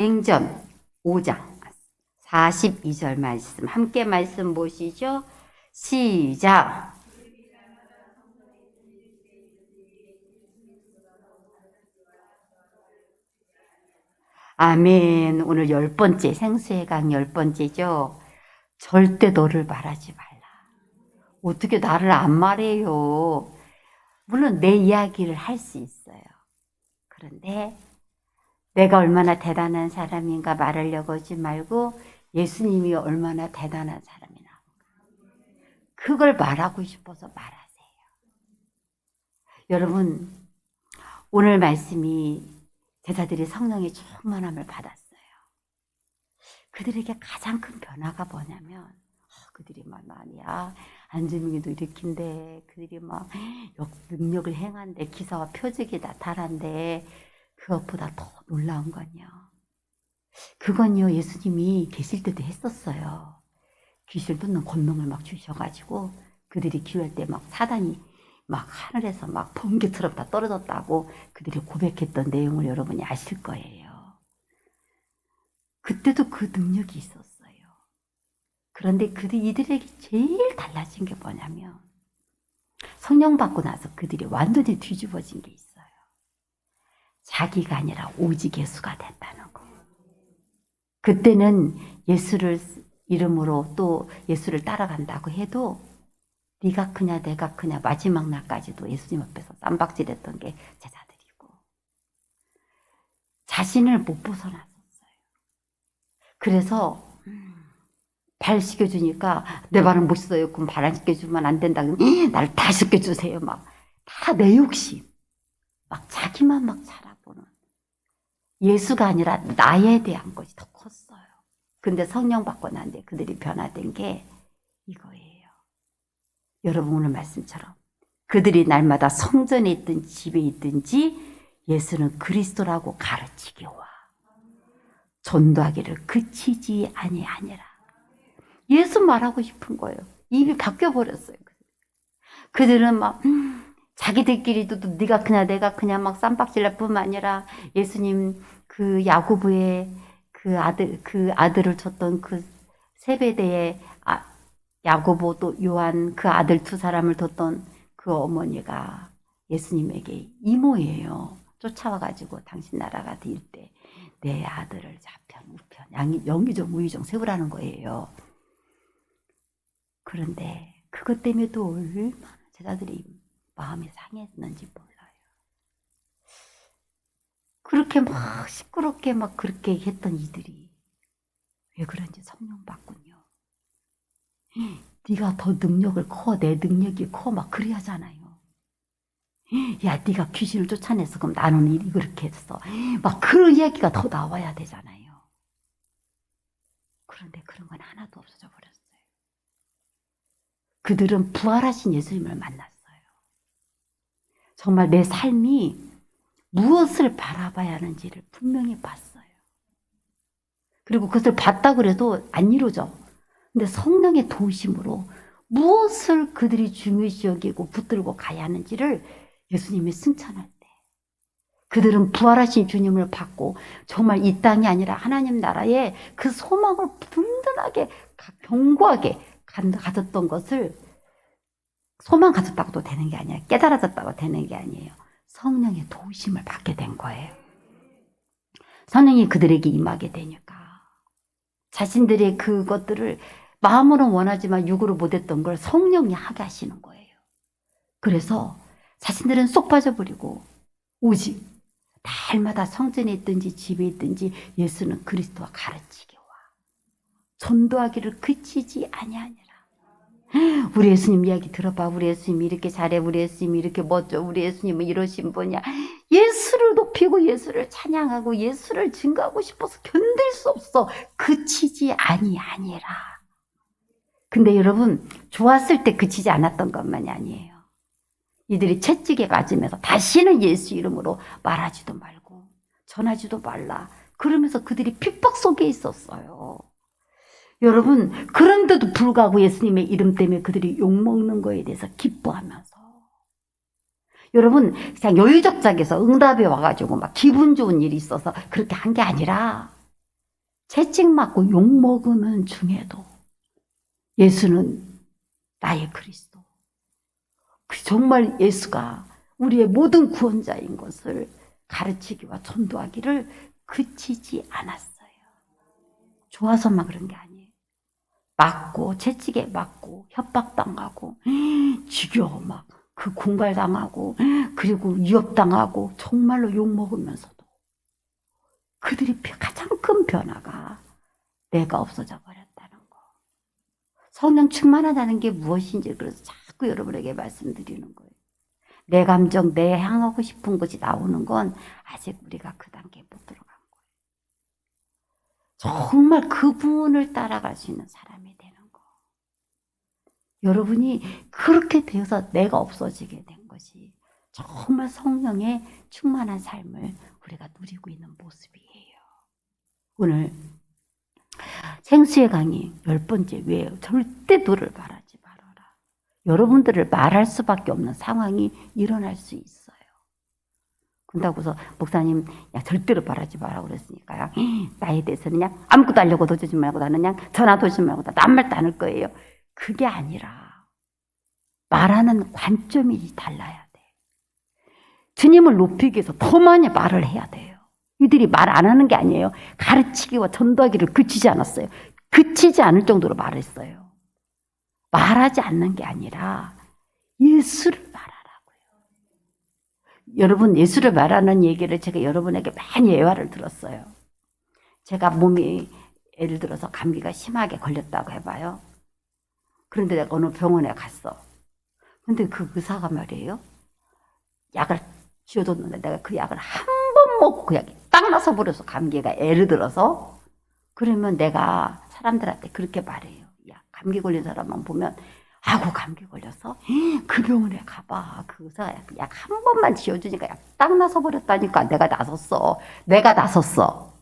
사도행전 5장 42절 말씀 함께 말씀 보시죠. 시작. 아멘. 오늘 10번째 생수의 강 10번째죠. 절대 너를 말하지 말라. 어떻게 나를 안 말해요. 물론 내 이야기를 할 수 있어요. 그런데 내가 얼마나 대단한 사람인가 말하려고 하지 말고 예수님이 얼마나 대단한 사람이나 그걸 말하고 싶어서 말하세요. 여러분, 오늘 말씀이 제자들이 성령의 충만함을 받았어요. 그들에게 가장 큰 변화가 뭐냐면 그들이 말이야 안주민이도 일으킨대, 그들이 막 능력을 행한대, 기사와 표적이 나타난대. 그것보다 더 놀라운 건요, 그건요 예수님이 계실 때도 했었어요. 귀신 듣는 권능을 막 주셔가지고 그들이 기도할 때 막 사단이 막 하늘에서 막 번개처럼 다 떨어졌다고 그들이 고백했던 내용을 여러분이 아실 거예요. 그때도 그 능력이 있었어요. 그런데 이들에게 제일 달라진 게 뭐냐면 성령 받고 나서 그들이 완전히 뒤집어진 게 있어요. 자기가 아니라 오직 예수가 됐다는 거. 그때는 예수를 이름으로 또 예수를 따라간다고 해도 네가 크냐 내가 크냐 마지막 날까지도 예수님 앞에서 쌈박질했던 게 제자들이고, 자신을 못 벗어났었어요. 그래서 발 씻겨주니까 내 발은 못 씻어요. 그럼 발 안 씻겨주면 안 된다. 나를 다 씻겨주세요. 막 다 내 욕심, 막 자기만 막 살아보는, 예수가 아니라 나에 대한 것이 더 컸어요. 근데 성령 받고 난 뒤에 그들이 변화된 게 이거예요. 여러분 오늘 말씀처럼 그들이 날마다 성전에 있든 집에 있든지 예수는 그리스도라고 가르치게 와 전도하기를 그치지 아니하니라. 예수 말하고 싶은 거예요. 입이 바뀌어버렸어요. 그들은 막 자기들끼리도 네가 그냐 내가 그냐 막 쌈박질날 뿐만 아니라 예수님 그 야고보의 그 아들을 쳤던 그 세베대의 야고보 또 요한 그 아들 두 사람을 뒀던 그 어머니가 예수님에게 이모예요. 쫓아와가지고 당신 나라가 될 때 내 아들을 좌편 우편 영의정 우의정 세우라는 거예요. 그런데 그것 때문에도 얼마나 제자들이 마음이 상했는지 몰라요. 그렇게 막 시끄럽게 막 그렇게 했던 이들이 왜 그런지 성령 받군요. 네가 더 능력을 커, 내 능력이 커, 막 그래야 하잖아요. 야, 네가 귀신을 쫓아냈어. 그럼 나는 그렇게 했어. 막 그런 이야기가 더 나와야 되잖아요. 그런데 그런 건 하나도 없어져 버렸어요. 그들은 부활하신 예수님을 만났어요. 정말 내 삶이 무엇을 바라봐야 하는지를 분명히 봤어요. 그리고 그것을 봤다고 그래도 안 이루어져. 근데 성령의 도우심으로 무엇을 그들이 중요시 여기고 붙들고 가야 하는지를 예수님이 승천할 때 그들은 부활하신 주님을 받고 정말 이 땅이 아니라 하나님 나라에 그 소망을 든든하게 견고하게 가졌던 것을, 소망 가졌다고도 되는 게 아니라 깨달아졌다고 되는 게 아니에요. 성령의 도우심을 받게 된 거예요. 성령이 그들에게 임하게 되니까 자신들의 그것들을 마음으로 원하지만 육으로 못했던 걸 성령이 하게 하시는 거예요. 그래서 자신들은 쏙 빠져버리고 오직 날마다 성전에 있든지 집에 있든지 예수는 그리스도와 가르치게 와 전도하기를 그치지 아니하니라. 우리 예수님 이야기 들어봐. 우리 예수님이 이렇게 잘해, 우리 예수님이 이렇게 멋져, 우리 예수님은 이러신 분이야. 예수를 높이고 예수를 찬양하고 예수를 증거하고 싶어서 견딜 수 없어. 그치지 아니하니라. 근데 여러분, 좋았을 때 그치지 않았던 것만이 아니에요. 이들이 채찍에 맞으면서 다시는 예수 이름으로 말하지도 말고 전하지도 말라 그러면서 그들이 핍박 속에 있었어요. 여러분, 그런데도 불구하고 예수님의 이름 때문에 그들이 욕먹는 거에 대해서 기뻐하면서, 여러분 그냥 여유적작에서 응답이 와가지고 막 기분 좋은 일이 있어서 그렇게 한 게 아니라 채찍맞고 욕먹으면 중에도 예수는 나의 그리스도. 정말 예수가 우리의 모든 구원자인 것을 가르치기와 전도하기를 그치지 않았어요. 좋아서만 그런 게 아니에요. 맞고 채찍에 맞고 협박당하고 죽여 막 그 공갈당하고 그리고 위협당하고 정말로 욕먹으면서도 그들이 가장 큰 변화가 내가 없어져 버렸다는 거. 성령 충만하다는 게 무엇인지 그래서 자꾸 여러분에게 말씀드리는 거예요. 내 감정, 내 향하고 싶은 것이 나오는 건 아직 우리가 그 단계에 못 들어간 거예요. 정말 그분을 따라갈 수 있는 사람이 되는 거. 여러분이 그렇게 되어서 내가 없어지게 된 것이 정말 성령의 충만한 삶을 우리가 누리고 있는 모습이에요. 오늘 생수의 강의 10번째 왜 절대 너를 말하지 말아라. 여러분들을 말할 수밖에 없는 상황이 일어날 수 있어요. 그런다고서 목사님 야 절대로 말하지 마라 그랬으니까요. 나에 대해서는 그냥 아무것도 하려고 도주지 말고 나는 그냥 전화도 오지 말고 나 아무 말도 안 할 거예요. 그게 아니라 말하는 관점이 달라야 돼. 주님을 높이기 위해서 더 많이 말을 해야 돼요. 이들이 말 안 하는 게 아니에요. 가르치기와 전도하기를 그치지 않았어요. 그치지 않을 정도로 말했어요. 말하지 않는 게 아니라 예수를 말하라고요. 여러분 예수를 말하는 얘기를 제가 여러분에게 많이 예화를 들었어요. 제가 몸이 예를 들어서 감기가 심하게 걸렸다고 해봐요. 그런데 내가 어느 병원에 갔어. 근데 그 의사가 말이에요. 약을 쥐어줬는데 내가 그 약을 한 번 먹고 그 약이 딱 나서 버려서 감기가 예를 들어서 그러면 내가 사람들한테 그렇게 말해요. 야, 감기 걸린 사람만 보면 아고 감기 걸려서 그 병원에 가봐. 그 의사가 약 한 번만 쥐어주니까 약 딱 나서 버렸다니까. 내가 나섰어.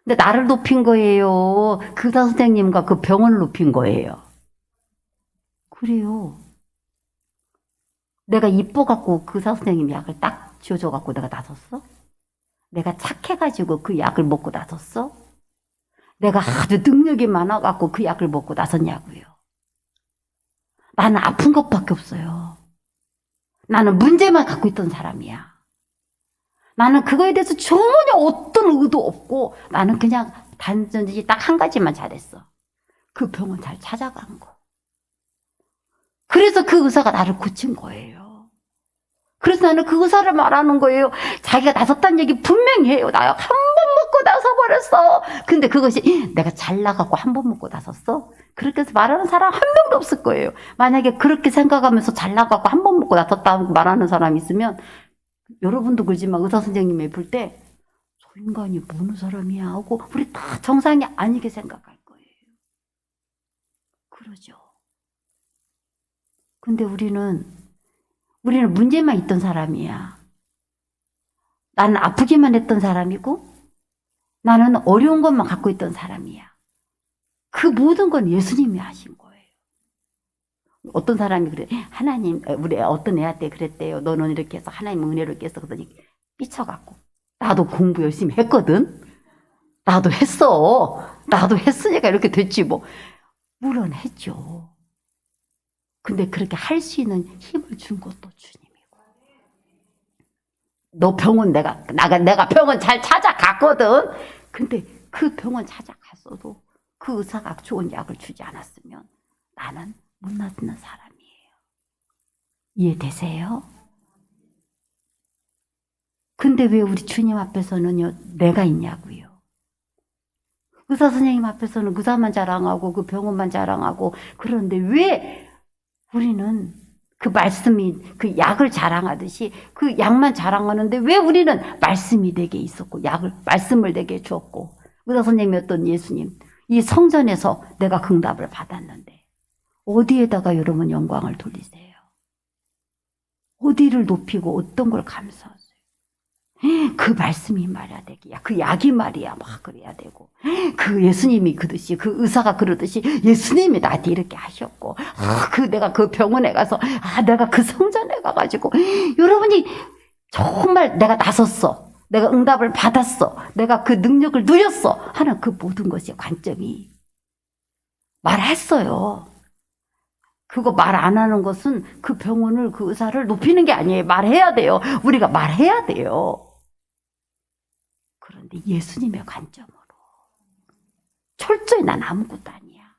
근데 나를 높인 거예요. 그 의사 선생님과 그 병원을 높인 거예요. 그래요. 내가 이뻐갖고 그 의사 선생님 약을 딱 쥐어줘갖고 내가 나섰어? 내가 착해가지고 그 약을 먹고 나섰어? 내가 아주 능력이 많아갖고 그 약을 먹고 나섰냐고요. 나는 아픈 것밖에 없어요. 나는 문제만 갖고 있던 사람이야. 나는 그거에 대해서 전혀 어떤 의도 없고 나는 그냥 단순히 딱 한 가지만 잘했어. 그 병원 잘 찾아간 거. 그래서 그 의사가 나를 고친 거예요. 그래서 나는 그 의사를 말하는 거예요. 자기가 나섰다는 얘기 분명히 해요. 나 한 번 먹고 나서버렸어. 근데 그것이 내가 잘 나가고 한 번 먹고 나섰어? 그렇게 해서 말하는 사람 한 명도 없을 거예요. 만약에 그렇게 생각하면서 잘 나가고 한 번 먹고 나섰다고 말하는 사람이 있으면 여러분도 그러지만 의사 선생님이 볼 때 저 인간이 뭐는 사람이야 하고 우리 다 정상이 아니게 생각할 거예요. 그러죠. 근데 우리는 문제만 있던 사람이야. 나는 아프기만 했던 사람이고 나는 어려운 것만 갖고 있던 사람이야. 그 모든 건 예수님이 하신 거예요. 어떤 사람이 그래. 하나님, 우리 어떤 애한테 그랬대요. 너는 이렇게 해서 하나님 은혜를 깼어. 그러더니 삐쳐갖고. 나도 공부 열심히 했거든. 나도 했으니까 이렇게 됐지 뭐. 물론 했죠. 근데 그렇게 할 수 있는 힘을 준 것도 주님이고. 너 병원 내가 병원 잘 찾아갔거든. 근데 그 병원 찾아갔어도 그 의사가 좋은 약을 주지 않았으면 나는 못 낫는 사람이에요. 이해되세요? 근데 왜 우리 주님 앞에서는요 내가 있냐고요. 의사 선생님 앞에서는 의사만 자랑하고 그 병원만 자랑하고 그런데 왜 우리는 그 말씀이 그 약을 자랑하듯이 그 약만 자랑하는데 왜 우리는 말씀이 내게 있었고 말씀을 내게 주었고 의사 선생님이었던 예수님 이 성전에서 내가 응답을 받았는데 어디에다가 여러분 영광을 돌리세요? 어디를 높이고 어떤 걸 감사하세요? 그 말씀이 말해야 되기야. 그 약이 말이야. 막 그래야 되고. 그 예수님이 그듯이, 그 의사가 그러듯이 예수님이 나한테 이렇게 하셨고, 내가 그 병원에 가서, 내가 그 성전에 가가지고, 여러분이 정말 내가 나섰어. 내가 응답을 받았어. 내가 그 능력을 누렸어. 하는 그 모든 것의 관점이 말했어요. 그거 말 안 하는 것은 그 병원을, 그 의사를 높이는 게 아니에요. 말해야 돼요. 우리가 말해야 돼요. 그런데 예수님의 관점으로 철저히 난 아무것도 아니야.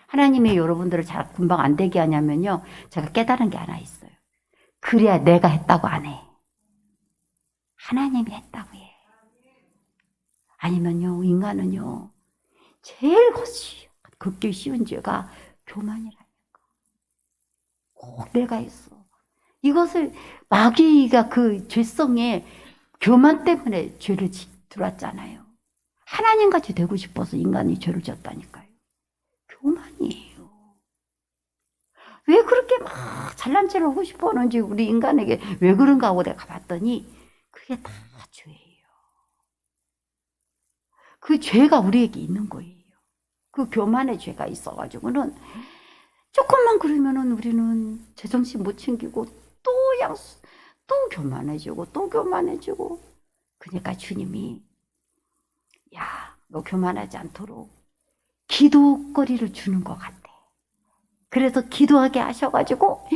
하나님이 여러분들을 잘 금방 안 되게 하냐면요, 제가 깨달은 게 하나 있어요. 그래야 내가 했다고 안 해. 하나님이 했다고 해. 아니면요, 인간은요, 제일 걷기 쉬운 죄가 교만이라니까. 꼭 내가 했어. 이것을 마귀가 그 죄성에 교만 때문에 죄를 들어왔잖아요. 하나님같이 되고 싶어서 인간이 죄를 지었다니까요. 교만이에요. 왜 그렇게 막 잘난 체를 하고 싶어 하는지 우리 인간에게 왜 그런가 하고 내가 봤더니 그게 다 죄예요. 그 죄가 우리에게 있는 거예요. 그 교만의 죄가 있어가지고는 조금만 그러면은 우리는 제정신 못 챙기고 또 교만해지고 또 교만해지고. 그러니까 주님이 야, 너 교만하지 않도록 기도거리를 주는 것 같아. 그래서 기도하게 하셔가지고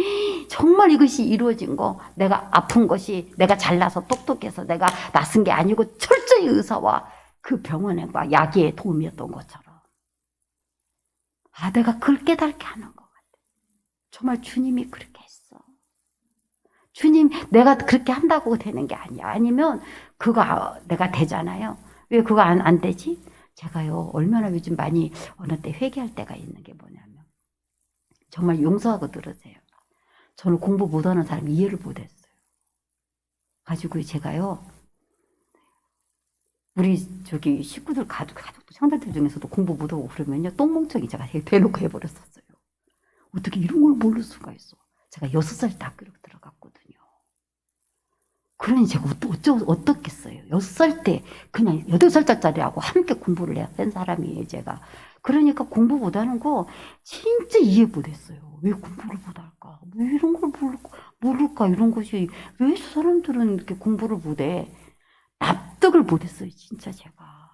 정말 이것이 이루어진 거, 내가 아픈 것이 내가 잘나서 똑똑해서 내가 낯선 게 아니고 철저히 의사와 그 병원과 약의 도움이었던 것처럼. 아, 내가 그걸 깨닫게 하는 것 같아. 정말 주님이 그렇게 했어. 주님, 내가 그렇게 한다고 되는 게 아니야. 아니면 그거 내가 되잖아요. 왜 그거 안 되지? 제가요, 얼마나 요즘 많이 어느 때 회개할 때가 있는 게 뭐냐면, 정말 용서하고 들으세요. 저는 공부 못하는 사람 이해를 못했어요. 가지고 제가요, 우리 저기 식구들 가족도 형제들 중에서도 공부 못하고 그러면요, 똥멍청이 제가 대놓고 해버렸었어요. 어떻게 이런 걸 모를 수가 있어. 제가 6살 때 학교를 들어갔거든요. 그러니 제가 어떻겠어요. 6살 때 그냥 8살짜리하고 함께 공부를 했던 사람이에요, 제가. 그러니까 공부 못하는 거 진짜 이해 못했어요. 왜 공부를 못할까? 왜 이런 걸 모를까? 이런 것이 왜 사람들은 이렇게 공부를 못해? 납득을 못했어요, 진짜 제가.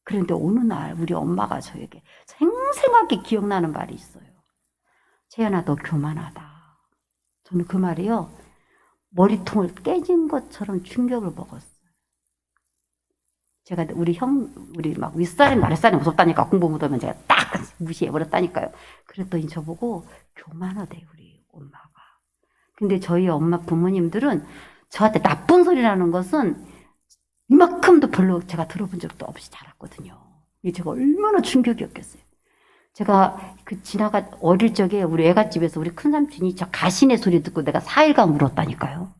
그런데 어느 날 우리 엄마가 저에게 생생하게 기억나는 말이 있어요. 채연아, 너 교만하다. 저는 그 말이요, 머리통을 깨진 것처럼 충격을 먹었어요. 제가 우리 막 윗사람 아랫사람이 무섭다니까, 공부 못하면 제가 딱 무시해버렸다니까요. 그랬더니 저보고 교만하대, 우리 엄마가. 근데 저희 엄마 부모님들은 저한테 나쁜 소리라는 것은 이만큼도 별로 제가 들어본 적도 없이 자랐거든요. 이게 제가 얼마나 충격이었겠어요. 제가 어릴 적에 우리 애갓집에서 우리 큰삼촌이 저 가시네 소리 듣고 내가 4일간 울었다니까요.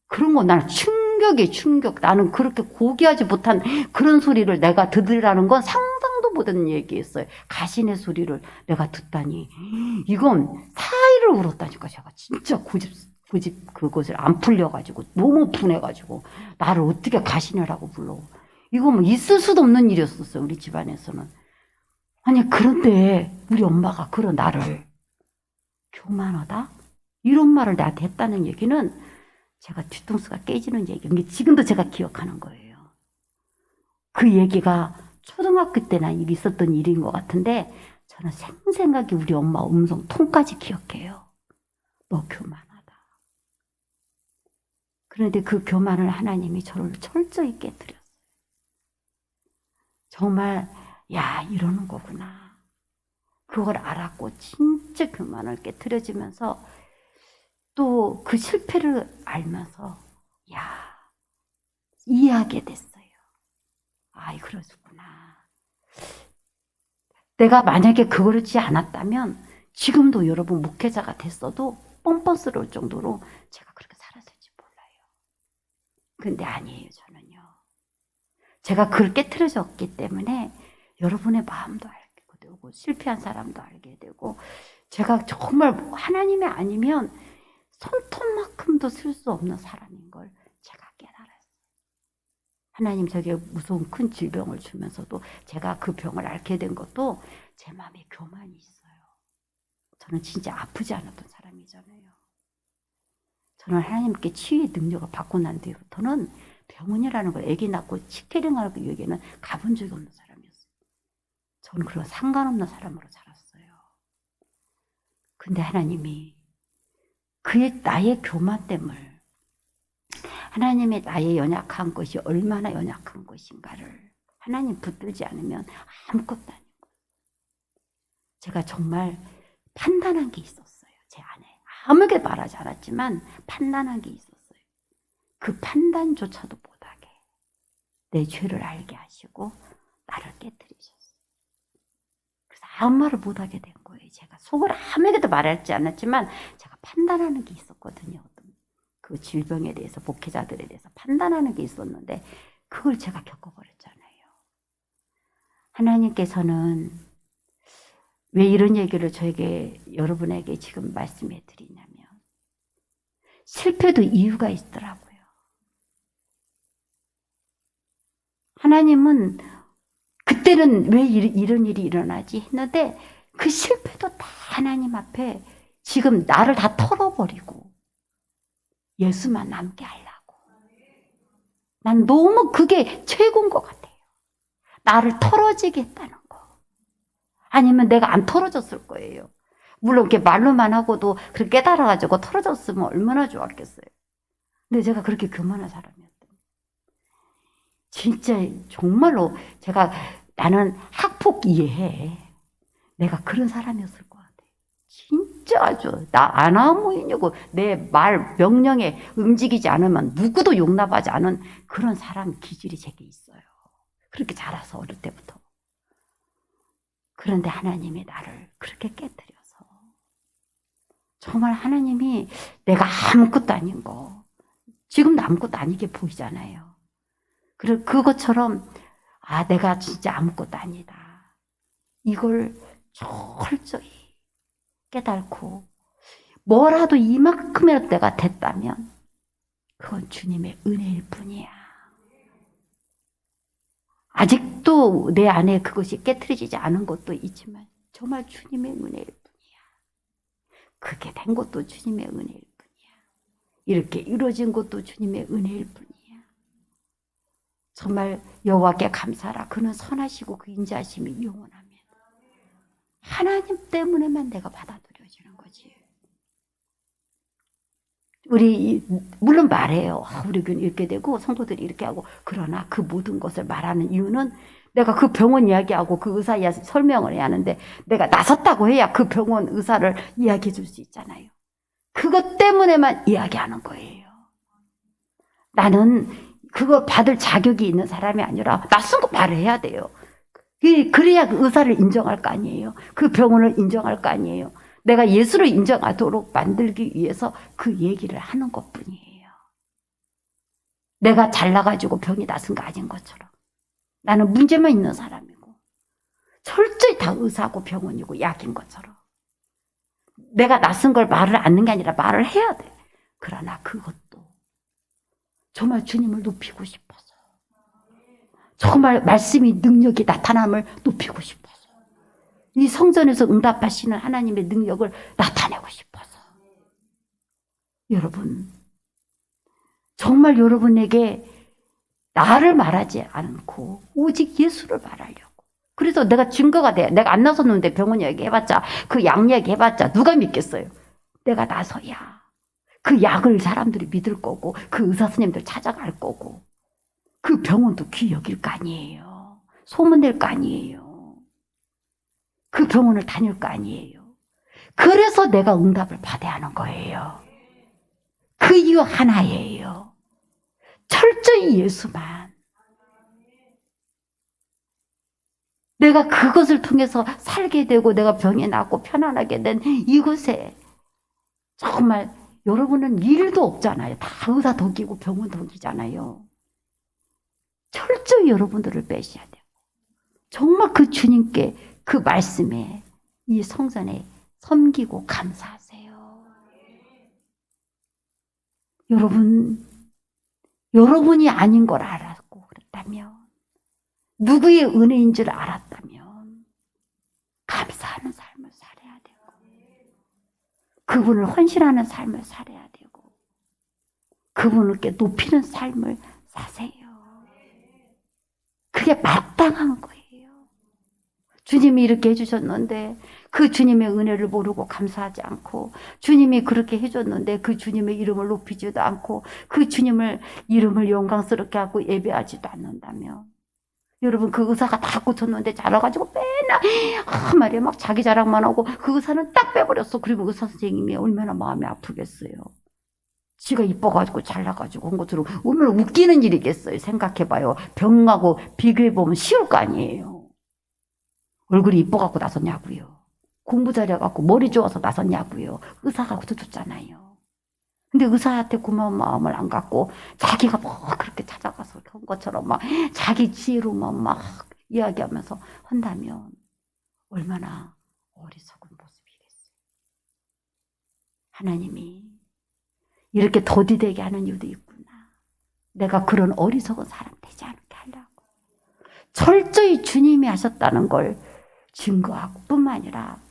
그런 거 나는 충격. 나는 그렇게 고귀하지 못한 그런 소리를 내가 들으라는 건 상상도 못한 얘기였어요. 가시네 소리를 내가 듣다니. 이건 4일을 울었다니까. 제가 진짜 고집 그것을 안 풀려가지고 너무 분해가지고 나를 어떻게 가시네라고 불러. 이거 뭐 있을 수도 없는 일이었었어요, 우리 집안에서는. 아니, 그런데 우리 엄마가 그런 나를 교만하다? 이런 말을 나한테 했다는 얘기는 제가 뒤통수가 깨지는 얘기예요. 지금도 제가 기억하는 거예요. 그 얘기가 초등학교 때나 있었던 일인 것 같은데 저는 생생하게 우리 엄마 음성 톤까지 기억해요. 너 교만하다. 그런데 그 교만을 하나님이 저를 철저히 깨뜨렸어요. 정말 야, 이러는 거구나. 그걸 알았고 진짜 교만을 깨뜨려지면서 또 그 실패를 알면서 야, 이해하게 됐어요. 아, 그러구나. 내가 만약에 그러지 않았다면 지금도 여러분 목회자가 됐어도 뻔뻔스러울 정도로 제가 그렇게 살았을지 몰라요. 근데 아니에요, 저는요. 제가 그걸 깨트려졌기 때문에 여러분의 마음도 알게 되고 실패한 사람도 알게 되고 제가 정말 하나님이 아니면 손톱만큼도 쓸 수 없는 사람인 걸 제가 깨달았어요. 하나님 저게 무서운 큰 질병을 주면서도 제가 그 병을 앓게 된 것도 제 마음에 교만이 있어요. 저는 진짜 아프지 않았던 사람이잖아요. 저는 하나님께 치유의 능력을 받고 난 뒤부터는 병원이라는 걸 애기 낳고 치케링하는 그 여기는 가본 적이 없는 사람이었어요. 저는 그런 상관없는 사람으로 자랐어요. 근데 하나님이 그의 나의 교만됨을, 하나님의 나의 연약한 것이 얼마나 연약한 것인가를 하나님 붙들지 않으면 아무것도 아닌 거예요. 제가 정말 판단한 게 있었어요. 제 안에. 아무게 말하지 않았지만 판단한 게 있었어요. 그 판단조차도 못하게 내 죄를 알게 하시고 나를 깨뜨리셨어요. 그래서 아무 말을 못하게 된 거예요. 제가 속으로 아무에게도 말하지 않았지만 제가 판단하는 게 있었거든요. 그 질병에 대해서, 목회자들에 대해서 판단하는 게 있었는데 그걸 제가 겪어버렸잖아요. 하나님께서는 왜 이런 얘기를 저에게, 여러분에게 지금 말씀해 드리냐면, 실패도 이유가 있더라고요. 하나님은 그때는 왜 이런 일이 일어나지 했는데 그 실패도 다 하나님 앞에 지금 나를 다 털어버리고 예수만 남게 하려고. 난 너무 그게 최고인 것 같아요. 나를 털어지게 했다는 거. 아니면 내가 안 털어졌을 거예요. 물론 이렇게 말로만 하고도 그렇게 깨달아가지고 털어졌으면 얼마나 좋았겠어요. 근데 제가 그렇게 교만한 사람이었어요. 진짜 정말로 나는 학폭 이해해. 내가 그런 사람이었을 것 같아. 진짜 아주 나 아나무인이고 내 말 명령에 움직이지 않으면 누구도 용납하지 않은 그런 사람 기질이 제게 있어요. 그렇게 자라서 어릴 때부터. 그런데 하나님이 나를 그렇게 깨뜨려서 정말 하나님이 내가 아무것도 아닌 거, 지금도 아무것도 아니게 보이잖아요. 그리고 그것처럼 내가 진짜 아무것도 아니다. 이걸 철저히 깨닫고 뭐라도 이만큼이라도 내가 됐다면 그건 주님의 은혜일 뿐이야. 아직도 내 안에 그것이 깨트려지지 않은 것도 있지만 정말 주님의 은혜일 뿐이야. 그게 된 것도 주님의 은혜일 뿐이야. 이렇게 이루어진 것도 주님의 은혜일 뿐이야. 정말 여호와께 감사하라. 그는 선하시고 그 인자하심이 영원하며. 하나님 때문에만 내가 받아들여지는 거지. 우리 물론 말해요. 우리 교회 이렇게 되고 성도들이 이렇게 하고. 그러나 그 모든 것을 말하는 이유는 내가 그 병원 이야기하고 그 의사 설명을 해야 하는데 내가 나섰다고 해야 그 병원 의사를 이야기해 줄 수 있잖아요. 그것 때문에만 이야기하는 거예요. 나는 그거 받을 자격이 있는 사람이 아니라 낯선 거 말을 해야 돼요. 그래야 그 의사를 인정할 거 아니에요. 그 병원을 인정할 거 아니에요. 내가 예수를 인정하도록 만들기 위해서 그 얘기를 하는 것뿐이에요. 내가 잘나가지고 병이 낫은 거 아닌 것처럼. 나는 문제만 있는 사람이고 철저히 다 의사고 병원이고 약인 것처럼. 내가 낫은 걸 말을 않는 게 아니라 말을 해야 돼. 그러나 그것도 정말 주님을 높이고 싶어서, 정말 말씀이 능력이 나타남을 높이고 싶어서, 이 성전에서 응답하시는 하나님의 능력을 나타내고 싶어서. 여러분, 정말 여러분에게 나를 말하지 않고 오직 예수를 말하려고. 그래서 내가 증거가 돼. 내가 안 나섰는데 병원 얘기해봤자, 그 약 얘기해봤자 누가 믿겠어요? 내가 나서야 그 약을 사람들이 믿을 거고 그 의사 선생님들 찾아갈 거고 그 병원도 귀 여길 거 아니에요. 소문낼 거 아니에요. 그 병원을 다닐 거 아니에요. 그래서 내가 응답을 받아야 하는 거예요. 그 이유 하나예요. 철저히 예수만. 내가 그것을 통해서 살게 되고 내가 병이 낫고 편안하게 된 이곳에 정말 여러분은 일도 없잖아요. 다 의사 덕이고 병원 덕이잖아요. 철저히 여러분들을 빼셔야 돼요. 정말 그 주님께 그 말씀에 이 성전에 섬기고 감사하세요. 여러분이 아닌 걸 알았고 그랬다면, 누구의 은혜인 줄 알았다면 감사하는 삶을 살아야 되고 그분을 헌신하는 삶을 살아야 되고 그분께 높이는 삶을 사세요. 그게 마땅한 거예요. 주님이 이렇게 해주셨는데 그 주님의 은혜를 모르고 감사하지 않고, 주님이 그렇게 해줬는데 그 주님의 이름을 높이지도 않고 그 주님을 이름을 영광스럽게 하고 예배하지도 않는다면, 여러분 그 의사가 다 고쳤는데 자라가지고 맨날 말이야 막 자기 자랑만 하고 그 의사는 딱 빼버렸어. 그리고 의사 선생님이 얼마나 마음이 아프겠어요. 지가 이뻐가지고 잘나가지고 온 것처럼 얼마나 웃기는 일이겠어요. 생각해봐요. 병하고 비교해보면 쉬울 거 아니에요. 얼굴이 이뻐갖고 나섰냐고요. 공부 잘해갖고 머리 좋아서 나섰냐고요. 의사가 고쳐줬잖아요. 근데 의사한테 고마운 마음을 안 갖고 자기가 뭐 그렇게 찾아가서 한 것처럼 막 자기 지혜로만 막 이야기하면서 한다면 얼마나 어리석은 모습이겠어요. 하나님이 이렇게 더디되게 하는 이유도 있구나. 내가 그런 어리석은 사람 되지 않게 하려고. 철저히 주님이 하셨다는 걸 증거하고 뿐만 아니라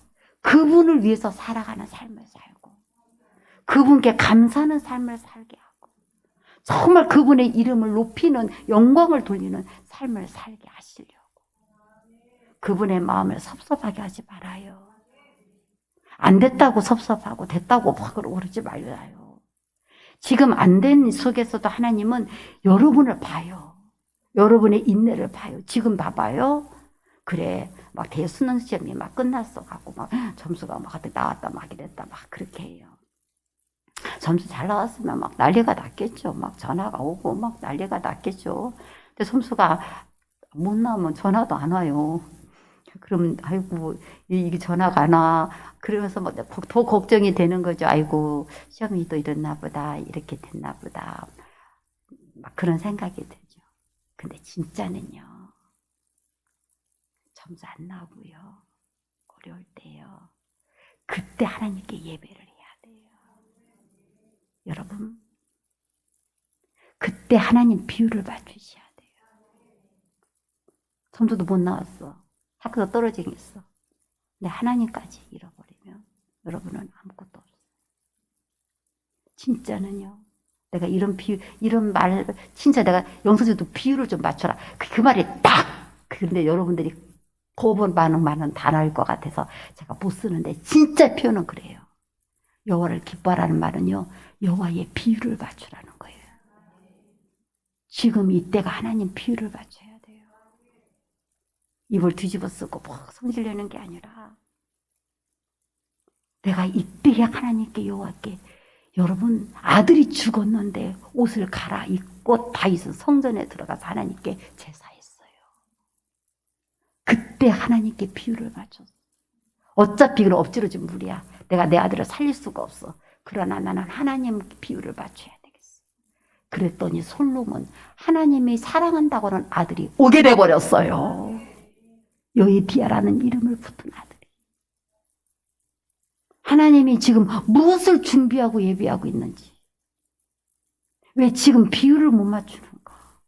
그분을 위해서 살아가는 삶을 살고 그분께 감사하는 삶을 살게 하고 정말 그분의 이름을 높이는 영광을 돌리는 삶을 살게 하시려고. 그분의 마음을 섭섭하게 하지 말아요. 안 됐다고 섭섭하고 됐다고 막 그러지 말아요. 지금 안 된 속에서도 하나님은 여러분을 봐요. 여러분의 인내를 봐요. 지금 봐봐요. 그래 막 대수능 시험이 막 끝났어 갖고 막 점수가 막 나왔다 막 이랬다 막 그렇게 해요. 점수 잘 나왔으면 막 난리가 났겠죠. 막 전화가 오고 막 난리가 났겠죠. 근데 점수가 못 나오면 전화도 안 와요. 그럼 아이고 이게 전화가 안 와. 그러면서 뭐 더 걱정이 되는 거죠. 아이고 시험이 또 이랬나 보다. 이렇게 됐나 보다. 막 그런 생각이 들죠. 근데 진짜는요. 점수 안 나오고요. 어려울 때요. 그때 하나님께 예배를 해야 돼요. 여러분 그때 하나님 비율을 맞추셔야 돼요. 점수도 못 나왔어. 학교가 떨어지겠어. 근데 하나님까지 잃어버리면 여러분은 아무것도 없어요. 진짜는요. 내가 이런 말, 진짜 내가 영서에도 비율을 좀 맞춰라. 그 말이 딱! 근데 여러분들이 거본 반응만은 다 나을 것 같아서 제가 못 쓰는데 진짜 표현은 그래요. 여호와를 기뻐하라는 말은요. 여호와의 비율을 맞추라는 거예요. 지금 이때가 하나님 비율을 맞춰야 돼요. 입을 뒤집어 쓰고 막 성질 내는 게 아니라 내가 이때야 하나님께 여호와께 여러분 아들이 죽었는데 옷을 갈아입고 다윗은 성전에 들어가서 하나님께 제사했어요. 그때 하나님께 비율을 맞췄어. 어차피 그럼 엎지러진 물이야. 내가 내 아들을 살릴 수가 없어. 그러나 나는 하나님 비율을 맞춰야 되겠어. 그랬더니 솔로몬 하나님이 사랑한다고는 아들이 오게 돼버렸어요. 여이디아라는 이름을 붙은 아들이. 하나님이 지금 무엇을 준비하고 예비하고 있는지, 왜 지금 비율을 못 맞추는가?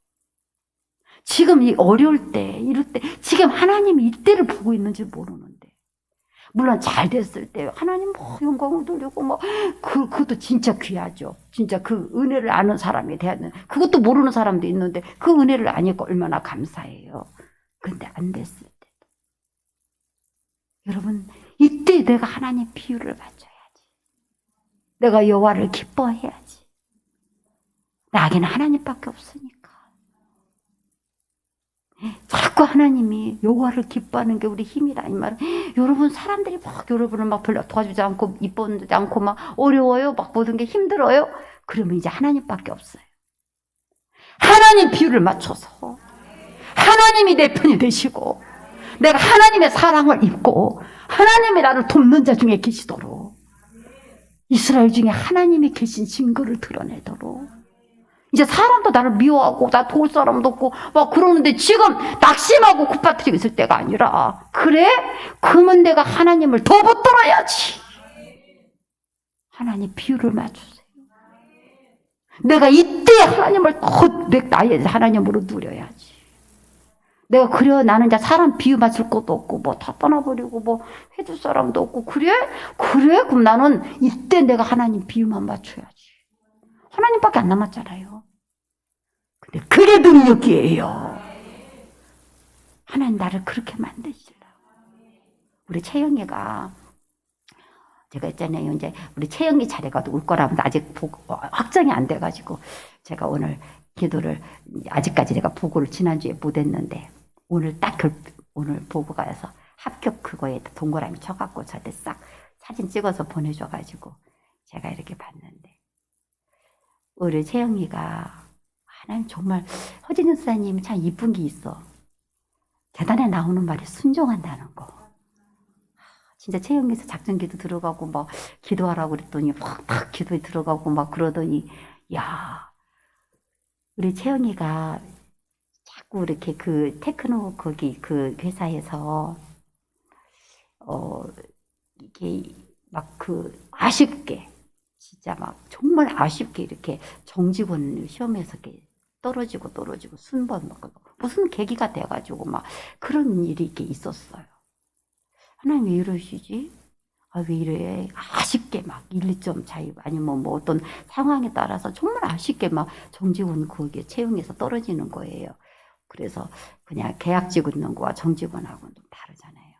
지금 이 어려울 때, 이럴 때, 지금 하나님이 이때를 보고 있는지 모르는데, 물론 잘 됐을 때 하나님 뭐 영광을 돌리고 뭐 그것도 진짜 귀하죠. 진짜 그 은혜를 아는 사람이 돼야 되는. 그것도 모르는 사람도 있는데 그 은혜를 아니까 얼마나 감사해요. 근데 안 됐을 때도 여러분 이때 내가 하나님 비율을 맞춰야지. 내가 여호와를 기뻐해야지. 나에게는 하나님밖에 없으니까. 자꾸 하나님이 여호와를 기뻐하는 게 우리 힘이라 이 말은. 여러분 사람들이 막 여러분을 막 별로 도와주지 않고 이뻐주지 않고 막 어려워요. 막 모든 게 힘들어요. 그러면 이제 하나님밖에 없어요. 하나님 비율을 맞춰서 하나님이 내 편이 되시고 내가 하나님의 사랑을 입고 하나님이 나를 돕는 자 중에 계시도록 이스라엘 중에 하나님이 계신 증거를 드러내도록 이제 사람도 나를 미워하고 나 도울 사람도 없고 막 그러는데 지금 낙심하고 굿바트리고 있을 때가 아니라 그래? 그러면 내가 하나님을 더 붙들어야지. 하나님 비율을 맞추세요. 내가 이때 하나님을 더 나의 하나님으로 누려야지. 내가 그래 나는 이제 사람 비유 맞출 것도 없고 뭐 다 떠나버리고 뭐 해줄 사람도 없고 그래? 그럼 나는 이때 내가 하나님 비유만 맞춰야지. 하나님밖에 안 남았잖아요. 그게 능력이에요. 하나님 나를 그렇게 만드시려고. 우리 채영이가 제가 있잖아요. 이제 우리 채영이 차례가 올 거라면 아직 확정이 안 돼가지고 제가 오늘 기도를 아직까지 내가 보고를 지난주에 못했는데 오늘 딱 오늘 보고가 와서 합격 그거에 동그라미 쳐갖고 저한테 싹 사진 찍어서 보내줘가지고 제가 이렇게 봤는데 우리 채영이가 하나님 정말 허진영 사님 참 이쁜 게 있어. 재단에 나오는 말이 순종한다는 거. 진짜 채영이에서 작전기도 들어가고 막 기도하라고 그랬더니 막 기도에 들어가고 막 그러더니 야 우리 채영이가 자꾸 이렇게 그 테크노 거기 그 회사에서 이게 막 그 아쉽게 진짜 막 정말 아쉽게 이렇게 정직원 시험에서 이렇게 떨어지고 순번 막 무슨 계기가 돼가지고 막 그런 일이 이렇게 있었어요. 하나님 왜 이러시지? 아, 왜 이래? 아쉽게 막 1, 2점 차이 아니면 뭐 어떤 상황에 따라서 정말 아쉽게 막 정직원 거기에 채용해서 떨어지는 거예요. 그래서 그냥 계약직 있는 거와 정직원하고는 좀 다르잖아요.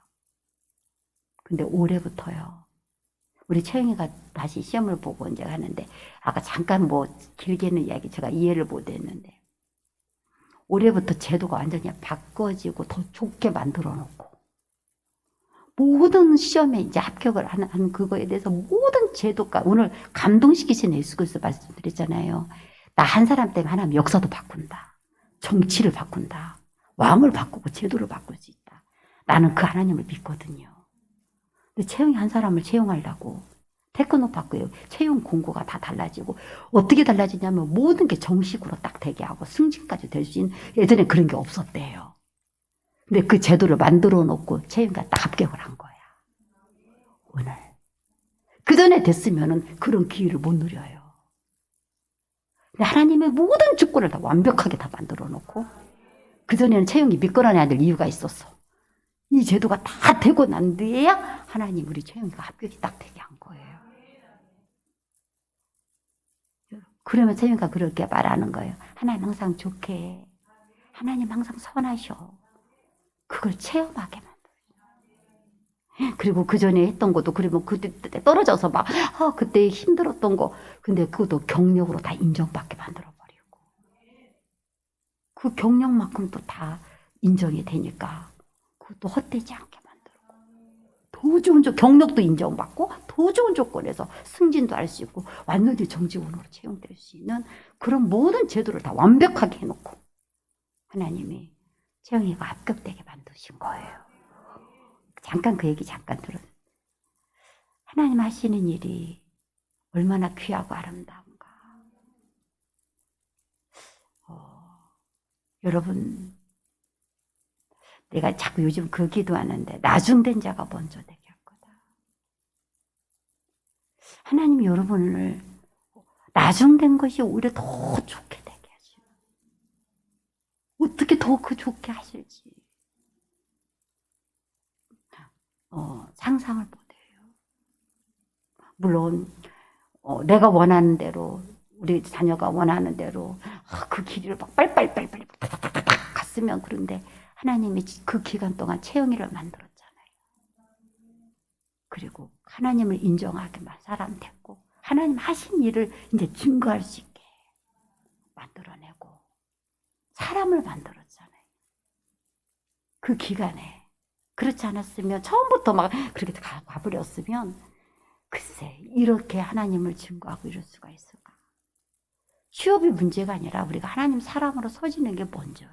근데 올해부터요. 우리 채영이가 다시 시험을 보고 이제 하는데 아까 잠깐 뭐 길게는 이야기 제가 이해를 못했는데 올해부터 제도가 완전히 바꿔지고 더 좋게 만들어 놓고 모든 시험에 이제 합격을 하는 그거에 대해서 모든 제도가 오늘 감동시키신 예수 그리스도 말씀드렸잖아요. 나 한 사람 때문에 하나님 역사도 바꾼다. 정치를 바꾼다. 왕을 바꾸고 제도를 바꿀 수 있다. 나는 그 하나님을 믿거든요. 근데 채용이 한 사람을 채용하려고 테크노 바꾸요. 채용 공고가 다 달라지고 어떻게 달라지냐면 모든 게 정식으로 딱 되게 하고 승진까지 될 수 있는 예전에 그런 게 없었대요. 근데 그 제도를 만들어 놓고 채용이가 딱 합격을 한 거야. 오늘. 그 전에 됐으면은 그런 기회를 못 누려요. 근데 하나님의 모든 주권을 다 완벽하게 다 만들어 놓고 그 전에는 채용이 미끄러내야 될 이유가 있었어. 이 제도가 다 되고 난 뒤에야 하나님 우리 채용이가 합격이 딱 되게 한 거예요. 그러면 채용이가 그렇게 말하는 거예요. 하나님 항상 좋게 해. 하나님 항상 선하셔. 그걸 체험하게 만들어요. 그리고 그 전에 했던 것도 그러면 그때 떨어져서 막 그때 힘들었던 거 근데 그것도 경력으로 다 인정받게 만들어버리고 그 경력만큼 또 다 인정이 되니까 그것도 헛되지 않게 만들고 더 좋은 경력도 인정받고 더 좋은 조건에서 승진도 할 수 있고 완전히 정직원으로 채용될 수 있는 그런 모든 제도를 다 완벽하게 해놓고 하나님이 채영이가 합격되게 만드신 거예요. 잠깐 그 얘기 잠깐 들었어요. 하나님 하시는 일이 얼마나 귀하고 아름다운가. 여러분 내가 자꾸 요즘 그 기도하는데 나중된 자가 먼저 되게 할 거다. 하나님이 여러분을 나중된 것이 오히려 더 좋게 되게 하시고 어떻게 더 그 좋게 하실지 상상을 못해요. 물론 내가 원하는 대로 우리 자녀가 원하는 대로 그 길을 막 빨빨 갔으면 그런데 하나님이 그 기간 동안 채영이를 만들었잖아요. 그리고 하나님을 인정하게만 사람 됐고 하나님 하신 일을 이제 증거할 수 있게 만들어내고 사람을 만들었잖아요. 그 기간에 그렇지 않았으면 처음부터 막 그렇게 가버렸으면 글쎄 이렇게 하나님을 증거하고 이럴 수가 있을까? 취업이 문제가 아니라 우리가 하나님 사람으로 서지는 게 먼저예요.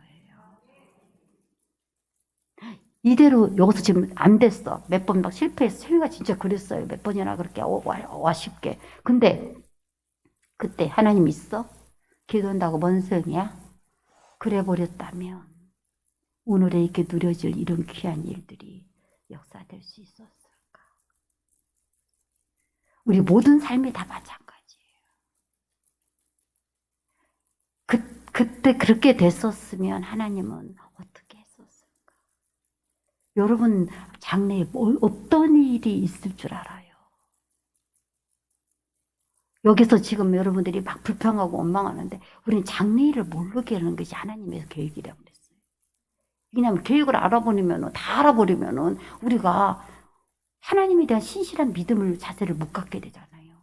이대로 여기서 지금 안 됐어. 몇 번 막 실패했어. 채미가 진짜 그랬어요. 몇 번이나 그렇게 아쉽게. 근데 그때 하나님 있어? 기도한다고 뭔 소용이야? 그래 버렸다면 오늘에 이렇게 누려질 이런 귀한 일들이 역사될 수 있었을까? 우리 모든 삶이 다 마찬가지예요. 그때 그렇게 됐었으면 하나님은 어떻게 했었을까? 여러분 장래에 어떤 일이 있을 줄 알아요? 여기서 지금 여러분들이 막 불평하고 원망하는데 우리는 장래일을 모르게 하는 것이 하나님의 계획이라고 그랬어요. 왜냐하면 계획을 알아버리면 다 알아버리면 우리가 하나님에 대한 신실한 믿음을 자세를 못 갖게 되잖아요.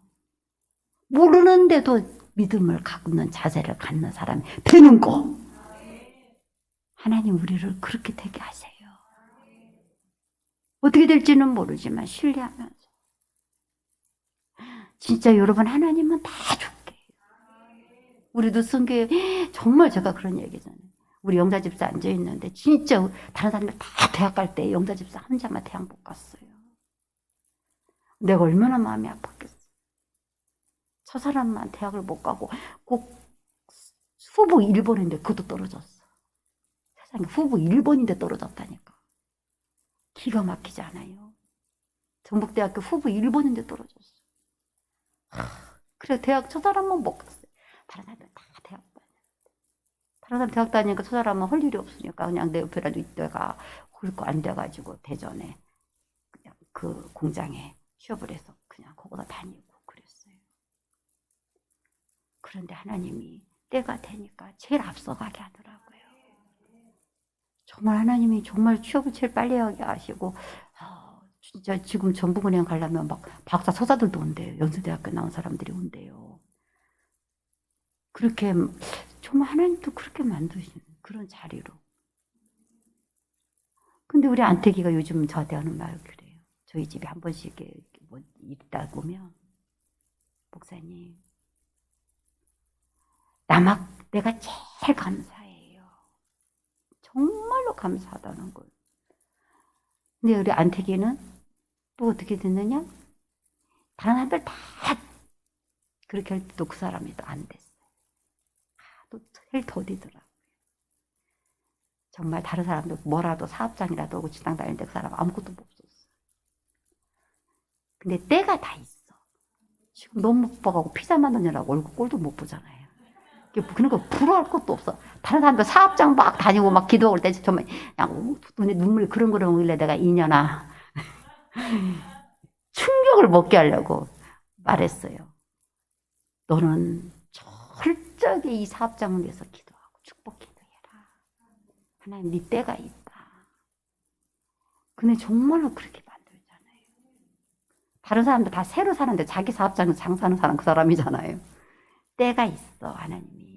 모르는데도 믿음을 갖는 자세를 갖는 사람이 되는 거. 하나님 우리를 그렇게 되게 하세요. 어떻게 될지는 모르지만 신뢰하면서. 진짜 여러분 하나님은 다 좋게 해요. 우리도 성교에 정말 제가 그런 얘기잖아요. 우리 영자 집사 앉아 있는데 진짜 다른 사람들 다 대학 갈 때 영자 집사 혼자만 대학 못 갔어요. 내가 얼마나 마음이 아팠겠어. 저 사람만 대학을 못 가고 꼭 후보 1번인데 그것도 떨어졌어. 세상에 후보 1번인데 떨어졌다니까. 기가 막히지 않아요? 전북대학교 후보 1번인데 떨어졌어. 그래 대학 저 사람만 못 갔어요. 다른 사람들 다 대학 다녔는데. 다른 사람 대학 다니니까 저 사람은 할 일이 없으니까 그냥 내 옆에라도 있다가 홀고 앉아가지고 대전에 그냥 그 공장에 취업을 해서 그냥 거기다 다니고 그랬어요. 그런데 하나님이 때가 되니까 제일 앞서가게 하더라고요. 정말 하나님이 정말 취업을 제일 빨리 하게 하시고 진짜 지금 전북은행 가려면 막 박사 서사들도 온대요. 연세대학교 나온 사람들이 온대요. 그렇게 정말 하나님도 그렇게 만드시는 그런 자리로. 근데 우리 안태기가 요즘 저한테 하는 말 그래요. 저희 집에 한 번씩 뭐 있다 보면 목사님 내가 제일 감사해요. 정말로 감사하다는 걸. 근데 우리 안태기는 또 어떻게 됐느냐? 다른 사람들 다 그렇게 할 때도 그 사람이 또 안 됐어요. 또 제일 더디더라고요. 정말 다른 사람들 뭐라도 사업장이라도 오고 직장 다니는데 그 사람 아무것도 없었어요. 근데 때가 다 있어. 지금 너무 못 봐가고 피자 만드느라고 얼굴 꼴도 못 보잖아요. 그러니까 부러워할 것도 없어. 다른 사람들 사업장 막 다니고 막 기도할 때 정말 그냥 눈에 눈물이 그렁그렁 흘려. 내가 이년아 충격을 먹게 하려고 말했어요. 너는 철저하게 이 사업장을 위해서 기도하고 축복 기도해라. 하나님 네 때가 있다. 근데 정말로 그렇게 만들잖아요. 다른 사람들 다 새로 사는데 자기 사업장에서 장사하는 사람 그 사람이잖아요. 때가 있어 하나님이.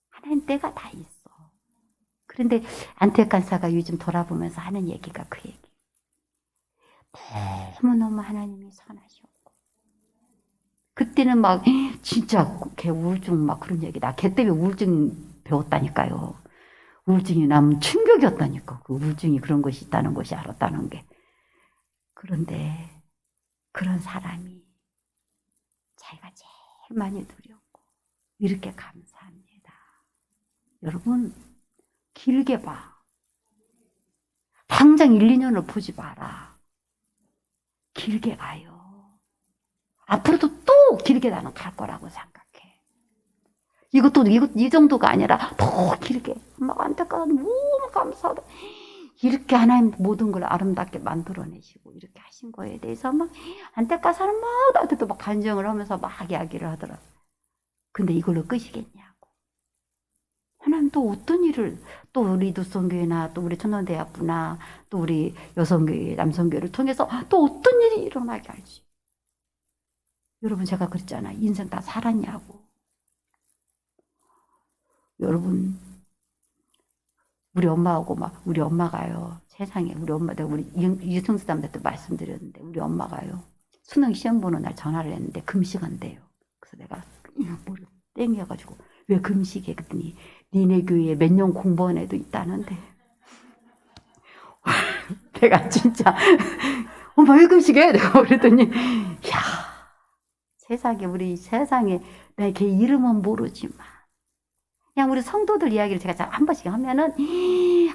하나님 때가 다 있어. 그런데 안택 간사가 요즘 돌아보면서 하는 얘기가 그 얘기. 너무너무 하나님이 선하셨고 그때는 막 진짜 걔 우울증 막 그런 얘기. 나 걔 때문에 우울증 배웠다니까요. 우울증이 남 충격이었다니까. 그 우울증이 그런 것이 있다는 것이 알았다는 게. 그런데 그런 사람이 자기가 제일 많이 누렸고 이렇게 감사합니다. 여러분 길게 봐. 당장 1, 2년을 보지 마라. 길게 가요. 앞으로도 또 길게 나는 갈 거라고 생각해. 이것도 이 정도가 아니라 더 길게. 막 안타까워. 너무 감사하다. 이렇게 하나님 모든 걸 아름답게 만들어내시고 이렇게 하신 거에 대해서 막 안타까운 사람마다도 막 간증을 하면서 막 이야기를 하더라고요. 근데 이걸로 끝이겠냐고. 하나님 또 어떤 일을 또 우리 두성교회나 또 우리 천원대학부나 또 우리 여성교회, 남성교회를 통해서 또 어떤 일이 일어나게 할지. 여러분 제가 그랬잖아요. 인생 다 살았냐고. 여러분 우리 엄마하고 막 우리 엄마가요. 세상에 우리 엄마 내가 우리 이승수담한테 말씀드렸는데 우리 엄마가요. 수능 시험 보는 날 전화를 했는데 금식한대요. 그래서 내가 뭐를 땡겨가지고 왜 금식해? 그랬더니 니네 교회에 몇 년 공부한 애도 있다는데. 내가 진짜 엄마 왜 금식해? 내가 그랬더니 야 세상에 우리 세상에 내가 걔 이름은 모르지만 그냥 우리 성도들 이야기를 제가 한 번씩 하면은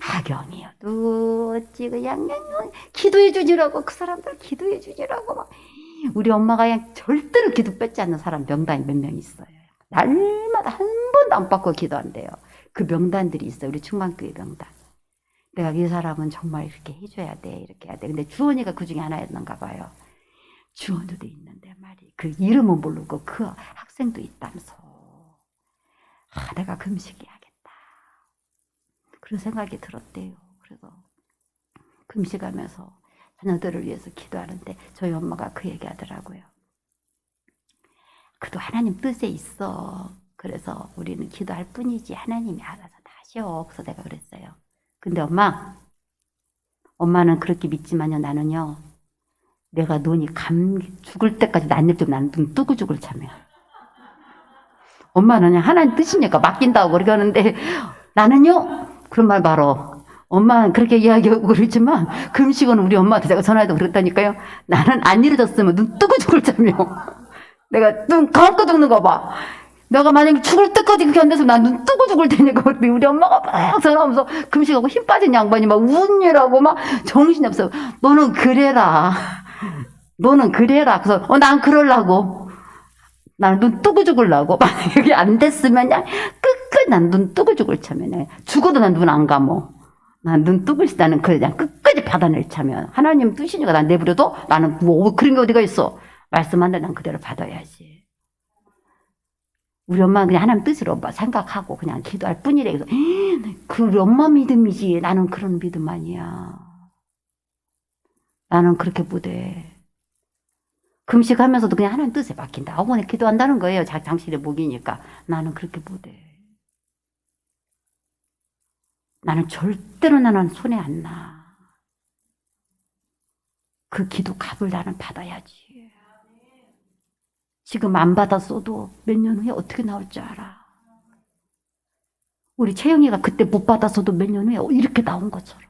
하경이어도 어찌 그냥 기도해 주지라고 그 사람들 기도해 주지라고 막 우리 엄마가 그냥 절대로 기도 뺏지 않는 사람 명단이 몇 명 있어요. 날마다 한 번도 안 바꿔 기도한대요. 그 명단들이 있어요. 우리 충만교회 명단. 내가 이 사람은 정말 이렇게 해줘야 돼. 이렇게 해야 돼. 근데 주원이가 그 중에 하나였는가 봐요. 주원우도 있는데 말이 그 이름은 모르고 그 학생도 있다면서. 내가 금식해야겠다 그런 생각이 들었대요. 그래서 금식하면서 자녀들을 위해서 기도하는데 저희 엄마가 그 얘기 하더라고요. 그도 하나님 뜻에 있어. 그래서 우리는 기도할 뿐이지 하나님이 알아서 다 하셔. 그래서 내가 그랬어요. 근데 엄마는 그렇게 믿지만요, 나는요, 내가 눈이 죽을 때까지 난 일 좀 나는 눈 뜨고 죽을 참여. 엄마는 그냥 하나님 뜻이니까 맡긴다고 그렇게 하는데 나는요, 그런 말 바로. 엄마는 그렇게 이야기하고 그러지만 금식은 우리 엄마한테 제가 전화해도 그랬다니까요. 나는 안 이루어졌으면 눈 뜨고 죽을 참여. 내가 눈 감고 죽는 거 봐. 내가 만약에 죽을 때까지 그렇게 안 돼서 난 눈 뜨고 죽을 테니까. 우리 엄마가 막 전화하면서 금식하고 힘 빠진 양반이 막 웃느라고 막 정신이 없어. 너는 그래라. 너는 그래라. 그래서 난 그러려고. 나는 눈 뜨고 죽으려고. 만약에 그게 안 됐으면 그냥 끝까지 난 눈 뜨고 죽을 차면. 죽어도 난 눈 안 감어. 난 눈 뜨고 있다는 그냥 끝까지 받아낼 차면. 하나님 뜻이니까 난 내버려도 나는 뭐 그런 게 어디가 있어. 말씀한데 난 그대로 받아야지. 우리 엄마는 그냥 하나님 뜻으로 생각하고 그냥 기도할 뿐이래. 그래서 그 우리 엄마 믿음이지. 나는 그런 믿음 아니야. 나는 그렇게 못해. 금식하면서도 그냥 하나님 뜻에 맡긴다. 그냥 기도한다는 거예요. 당신의 목이니까. 나는 그렇게 못해. 나는 절대로 나는 손에 안 나. 그 기도 값을 나는 받아야지. 지금 안 받았어도 몇 년 후에 어떻게 나올 줄 알아. 우리 채영이가 그때 못 받았어도 몇 년 후에 이렇게 나온 것처럼.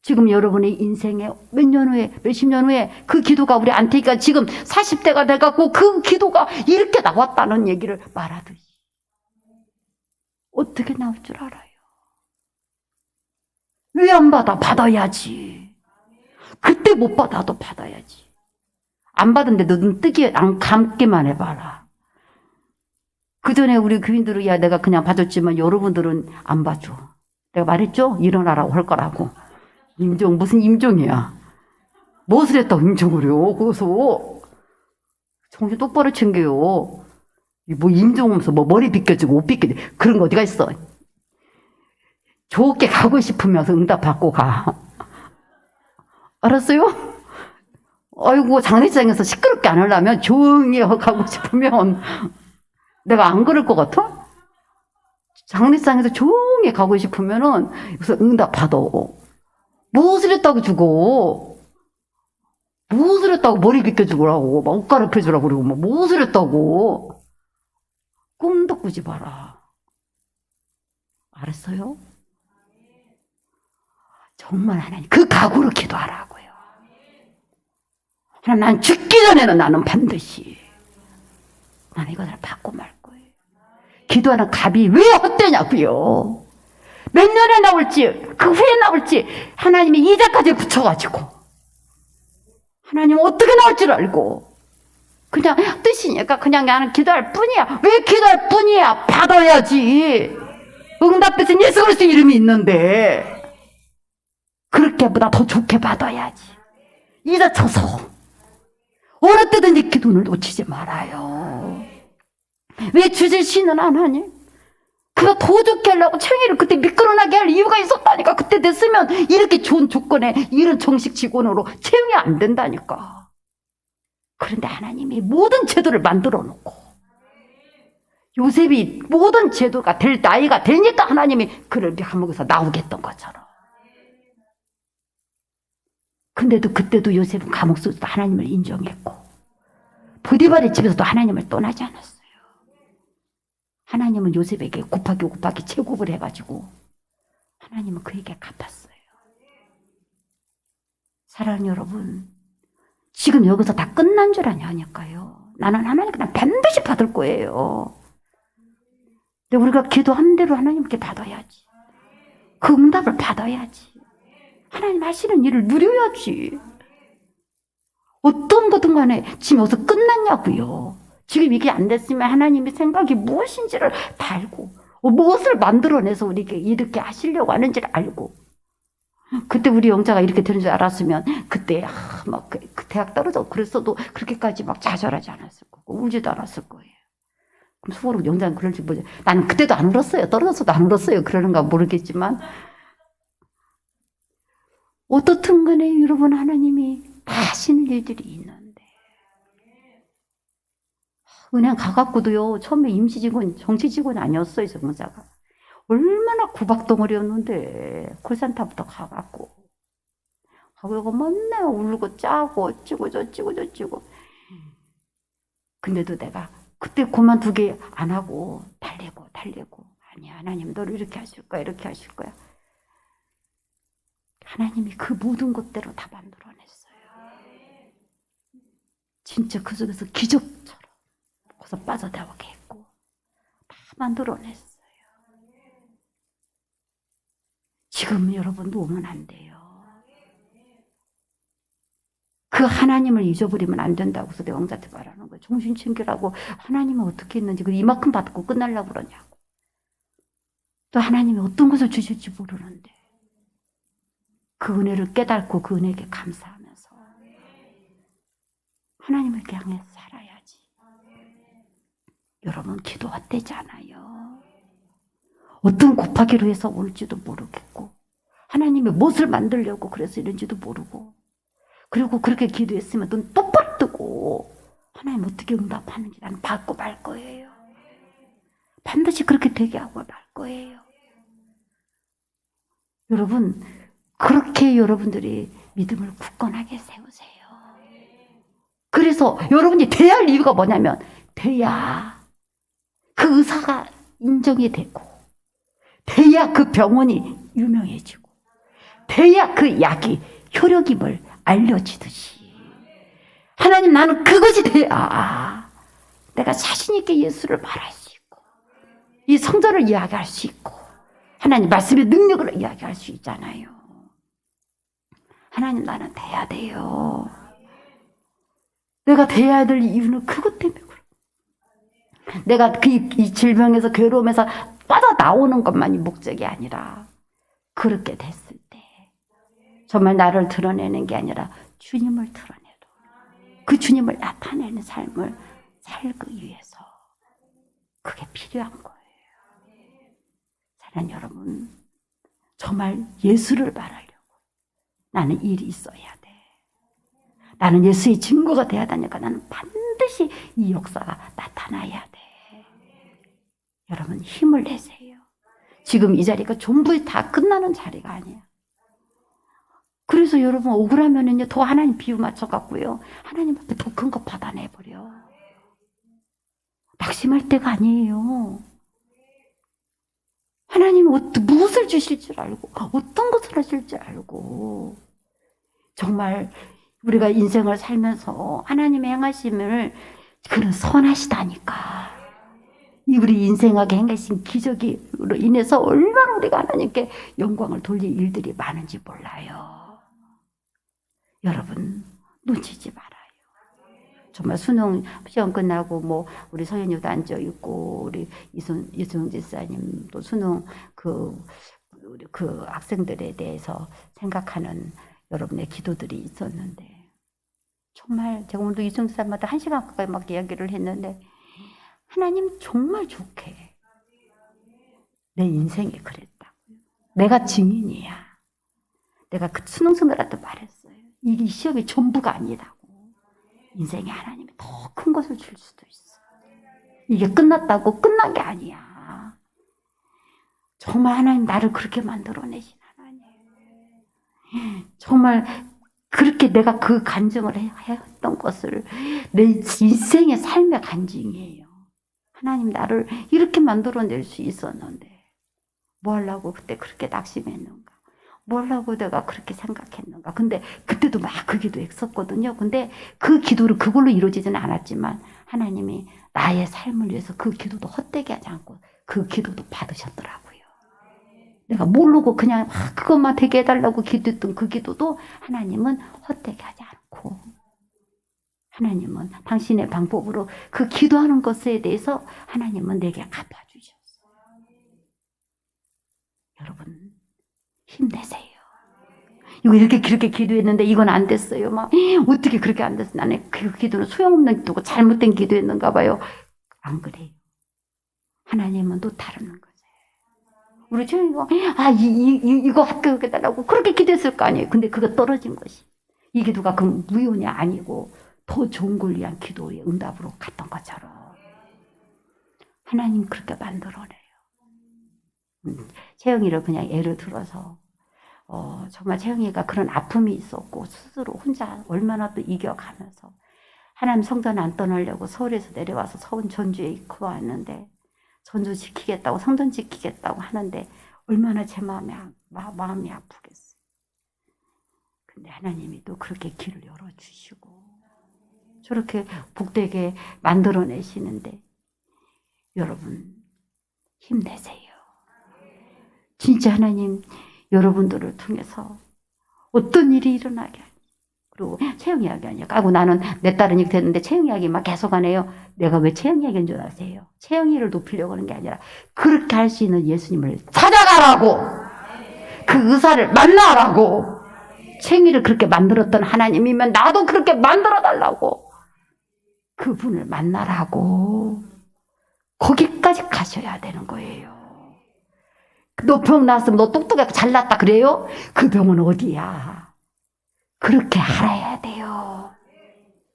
지금 여러분의 인생에 몇 년 후에, 몇십 년 후에 그 기도가 우리 안태기가 지금 40대가 돼갖고 그 기도가 이렇게 나왔다는 얘기를 말하듯이. 어떻게 나올 줄 알아요? 왜 안 받아? 받아야지. 그때 못 받아도 받아야지. 안 받은데 너 눈 뜨기 안 감기만 해봐라. 그 전에 우리 교인들은 야 내가 그냥 봐줬지만 여러분들은 안 봐줘. 내가 말했죠? 일어나라고 할 거라고. 임종 무슨 임종이야. 무엇을 했다고 임종을 해요. 거기서 정신 똑바로 챙겨요. 뭐 임종하면서 뭐 머리 빗겨지고 옷 빗겨지고 그런 거 어디가 있어. 좋게 가고 싶으면서 응답 받고 가. 알았어요? 아이고 장례식장에서 시끄럽게 안 하려면 조용히 가고 싶으면 내가 안 그럴 것 같아? 장례식장에서 조용히 가고 싶으면은 그래서 응답 받아. 무엇을 했다고 죽어? 무엇을 했다고 머리 빗겨주라고 막 옷 갈아펴주라고 그러고 뭐 무엇을 했다고? 꿈도 꾸지 마라. 알았어요? 정말 하나님 그 각오로 기도하라고요. 난 죽기 전에는 나는 반드시 나는 이것을 받고 말 거예요. 기도하는 값이 왜 헛되냐고요. 몇 년에 나올지 그 후에 나올지 하나님이 이자까지 붙여가지고 하나님 어떻게 나올 줄 알고 그냥 뜻이니까 그냥 나는 기도할 뿐이야. 왜 기도할 뿐이야? 받아야지. 응답되신 예수 그리스도 이름이 있는데 그렇게보다 더 좋게 받아야지. 이자 쳐서 어느 때든지 기도를 놓치지 말아요. 왜 주시는 하나님? 그거 더 좋게 하려고 챙이를 그때 미끄러나게 할 이유가 있었다니까. 그때 됐으면 이렇게 좋은 조건에 이런 정식 직원으로 채용이 안 된다니까. 그런데 하나님이 모든 제도를 만들어 놓고 요셉이 모든 제도가 될 나이가 되니까 하나님이 그를 감옥에서 나오게 했던 것처럼. 근데도 그때도 요셉은 감옥 속에서도 하나님을 인정했고 보디발의 집에서도 하나님을 떠나지 않았어요. 하나님은 요셉에게 곱하기 제곱을 해가지고 하나님은 그에게 갚았어요. 사랑하는 여러분, 지금 여기서 다 끝난 줄 아냐니까요. 나는 하나님 그냥 반드시 받을 거예요. 근데 우리가 기도한 대로 하나님께 받아야지. 그 응답을 받아야지. 하나님 하시는 일을 누려야지. 어떤 거든 간에 지금 여기서 끝났냐고요. 지금 이게 안 됐으면 하나님의 생각이 무엇인지를 다 알고 무엇을 만들어내서 우리에게 이렇게 하시려고 하는지를 알고 그때 우리 영자가 이렇게 되는 줄 알았으면 그때 막 그때 대학 떨어져 그랬어도 그렇게까지 막 좌절하지 않았을 거고 울지도 않았을 거예요. 그럼 속으로 영장 그럴지 뭐지. 나는 그때도 안 울었어요. 떨어져서도 안 울었어요. 그러는가 모르겠지만 어떻든 간에 여러분 하나님이 다 하시는 일들이 있는데 은행 가갖고도요 처음에 임시직원 정치직원이 아니었어요. 전무자가 얼마나 구박덩어리였는데 콜센터부터 가갖고 하고 맨날 울고 짜고 어찌고 저찌고 저찌고 근데도 내가 그때 그만두게 안 하고 달래고 아니 하나님 너를 이렇게 하실 거야 이렇게 하실 거야 하나님이 그 모든 것대로 다 만들어냈어요. 진짜 그 속에서 기적처럼 거기서 빠져나오게 했고 다 만들어냈어요. 지금 여러분 놓으면 안 돼요. 그 하나님을 잊어버리면 안 된다고 해서 내 왕자한테 말하는 거예요. 정신 챙기라고 하나님은 어떻게 했는지 이만큼 받고 끝날라고 그러냐고. 또 하나님이 어떤 것을 주실지 모르는데 그 은혜를 깨닫고 그 은혜에게 감사하면서 하나님을 향해 살아야지. 여러분 기도 헛되지 않아요. 어떤 곱하기로 해서 올지도 모르겠고 하나님이 무엇을 만들려고 그래서 이런지도 모르고 그리고 그렇게 기도했으면 눈 똑바로 뜨고 하나님 어떻게 응답하는지 나는 받고 말 거예요. 반드시 그렇게 되게 하고 말 거예요. 여러분 그렇게 여러분들이 믿음을 굳건하게 세우세요. 그래서 여러분이 돼야 할 이유가 뭐냐면 돼야 그 의사가 인정이 되고 돼야 그 병원이 유명해지고 돼야 그 약이 효력임을 알려지듯이 하나님 나는 그것이 돼야 내가 자신 있게 예수를 말할 수 있고 이 성전을 이야기할 수 있고 하나님 말씀의 능력을 이야기할 수 있잖아요. 하나님 나는 돼야 돼요. 내가 돼야 될 이유는 그것 때문에 그래. 내가 이 질병에서 괴로움에서 빠져나오는 것만이 목적이 아니라 그렇게 됐을 때 정말 나를 드러내는 게 아니라 주님을 드러내도 그 주님을 나타내는 삶을 살기 위해서 그게 필요한 거예요. 사랑하는 여러분 정말 예수를 말하려고 나는 일이 있어야 돼. 나는 예수의 증거가 돼야 되니까 나는 반드시 이 역사가 나타나야 돼. 여러분 힘을 내세요. 지금 이 자리가 전부 다 끝나는 자리가 아니야. 그래서 여러분 억울하면은요 더 하나님 비유 맞춰갖고요 하나님 앞에 더 큰 거 받아내버려. 낙심할 때가 아니에요. 하나님은 무엇을 주실 줄 알고 어떤 것을 하실 줄 알고 정말 우리가 인생을 살면서 하나님의 행하심을 그는 선하시다니까. 이 우리 인생하게 행하신 기적으로 인해서 얼마나 우리가 하나님께 영광을 돌릴 일들이 많은지 몰라요. 여러분 놓치지 말아요. 정말 수능 시험 끝나고 뭐 우리 서연이도 앉아 있고 우리 이승 집사님도 수능 그 학생들에 대해서 생각하는 여러분의 기도들이 있었는데 정말 제가 오늘도 이승 집사님한테 1시간 가까이 막 이야기를 했는데 하나님 정말 좋게 내 인생이 그랬다고. 내가 증인이야. 내가 그 수능 선배한테 말했어요. 이 시험이 전부가 아니라고. 인생에 하나님이 더 큰 것을 줄 수도 있어. 이게 끝났다고 끝난 게 아니야. 정말 하나님 나를 그렇게 만들어내신 하나님. 정말 그렇게 내가 그 간증을 했던 것을 내 인생의 삶의 간증이에요. 하나님 나를 이렇게 만들어낼 수 있었는데 뭐 하려고 그때 그렇게 낙심했는가. 뭐 하려고 내가 그렇게 생각했는가. 근데 그때도 막 그 기도 했었거든요. 근데 그 기도를 그걸로 이루어지지는 않았지만 하나님이 나의 삶을 위해서 그 기도도 헛되게 하지 않고 그 기도도 받으셨더라고요. 내가 모르고 그냥 그것만 되게 해달라고 기도했던 그 기도도 하나님은 헛되게 하지 않고 하나님은 당신의 방법으로 그 기도하는 것에 대해서 하나님은 내게 갚아주셨어요. 여러분 힘내세요. 이거 이렇게 그렇게 기도했는데 이건 안 됐어요. 막 어떻게 그렇게 안 됐어? 나는 그 기도는 소용없는 기도고 잘못된 기도였는가 봐요. 안 그래요. 하나님은 또 다른 거죠. 우리 주인공 이거 합격해달라고 그렇게 기도했을 거 아니에요. 근데 그거 떨어진 것이 이 기도가 그 무효냐 아니고 더 좋은 걸 위한 기도의 응답으로 갔던 것처럼 하나님 그렇게 만들어내요. 채영이를 그냥 예를 들어서 정말 채영이가 그런 아픔이 있었고 스스로 혼자 얼마나 또 이겨가면서 하나님 성전 안 떠나려고 서울에서 내려와서 서울 전주에 입고 왔는데 전주 지키겠다고 성전 지키겠다고 하는데 얼마나 제 마음이 아프겠어요. 근데 하나님이 또 그렇게 길을 열어주시고 저렇게 복되게 만들어내시는데 여러분 힘내세요. 진짜 하나님 여러분들을 통해서 어떤 일이 일어나게 하니 그리고 채영 이야기 아니야. 까고 나는 내 딸은 이렇게 됐는데 채영 이야기 막 계속 하네요. 내가 왜 채영 이야기인 줄 아세요? 채영이를 높이려고 하는 게 아니라 그렇게 할 수 있는 예수님을 찾아가라고 그 의사를 만나라고 채영이를 그렇게 만들었던 하나님이면 나도 그렇게 만들어달라고 그분을 만나라고 거기까지 가셔야 되는 거예요. 너 병 났으면 너 똑똑하고 잘났다 그래요? 그 병은 어디야? 그렇게 알아야 돼요.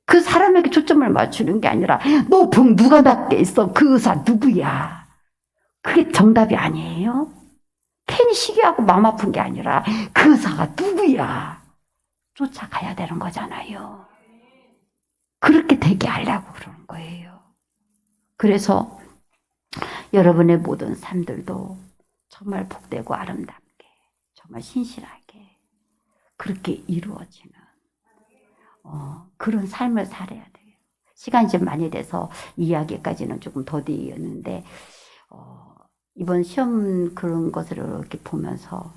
그 사람에게 초점을 맞추는 게 아니라 너 병 누가 낫게 있어? 그 의사 누구야? 그게 정답이 아니에요? 괜히 시기하고 마음 아픈 게 아니라 그 의사가 누구야? 쫓아가야 되는 거잖아요. 그렇게 되게 하려고 그러는 거예요. 그래서 여러분의 모든 삶들도 정말 복되고 아름답게 정말 신실하게 그렇게 이루어지는 그런 삶을 살아야 돼요. 시간이 좀 많이 돼서 이야기까지는 조금 더디었는데 이번 시험 그런 것을 이렇게 보면서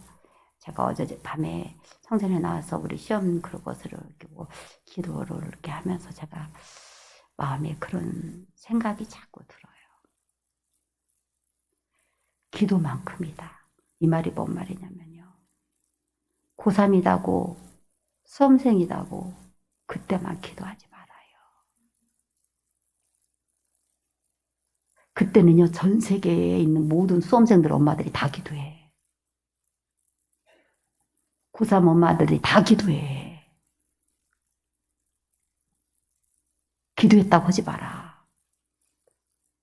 제가 어제 밤에 성전에 나와서 우리 시험 그런 것을 이렇게 기도를 이렇게 하면서 제가 마음에 그런 생각이 자꾸 들어요. 기도만큼이다. 이 말이 뭔 말이냐면요. 고3이다고 수험생이다고 그때만 기도하지 말아요. 그때는요 전 세계에 있는 모든 수험생들 엄마들이 다 기도해. 고3 엄마들이 다 기도해. 기도했다고 하지 마라.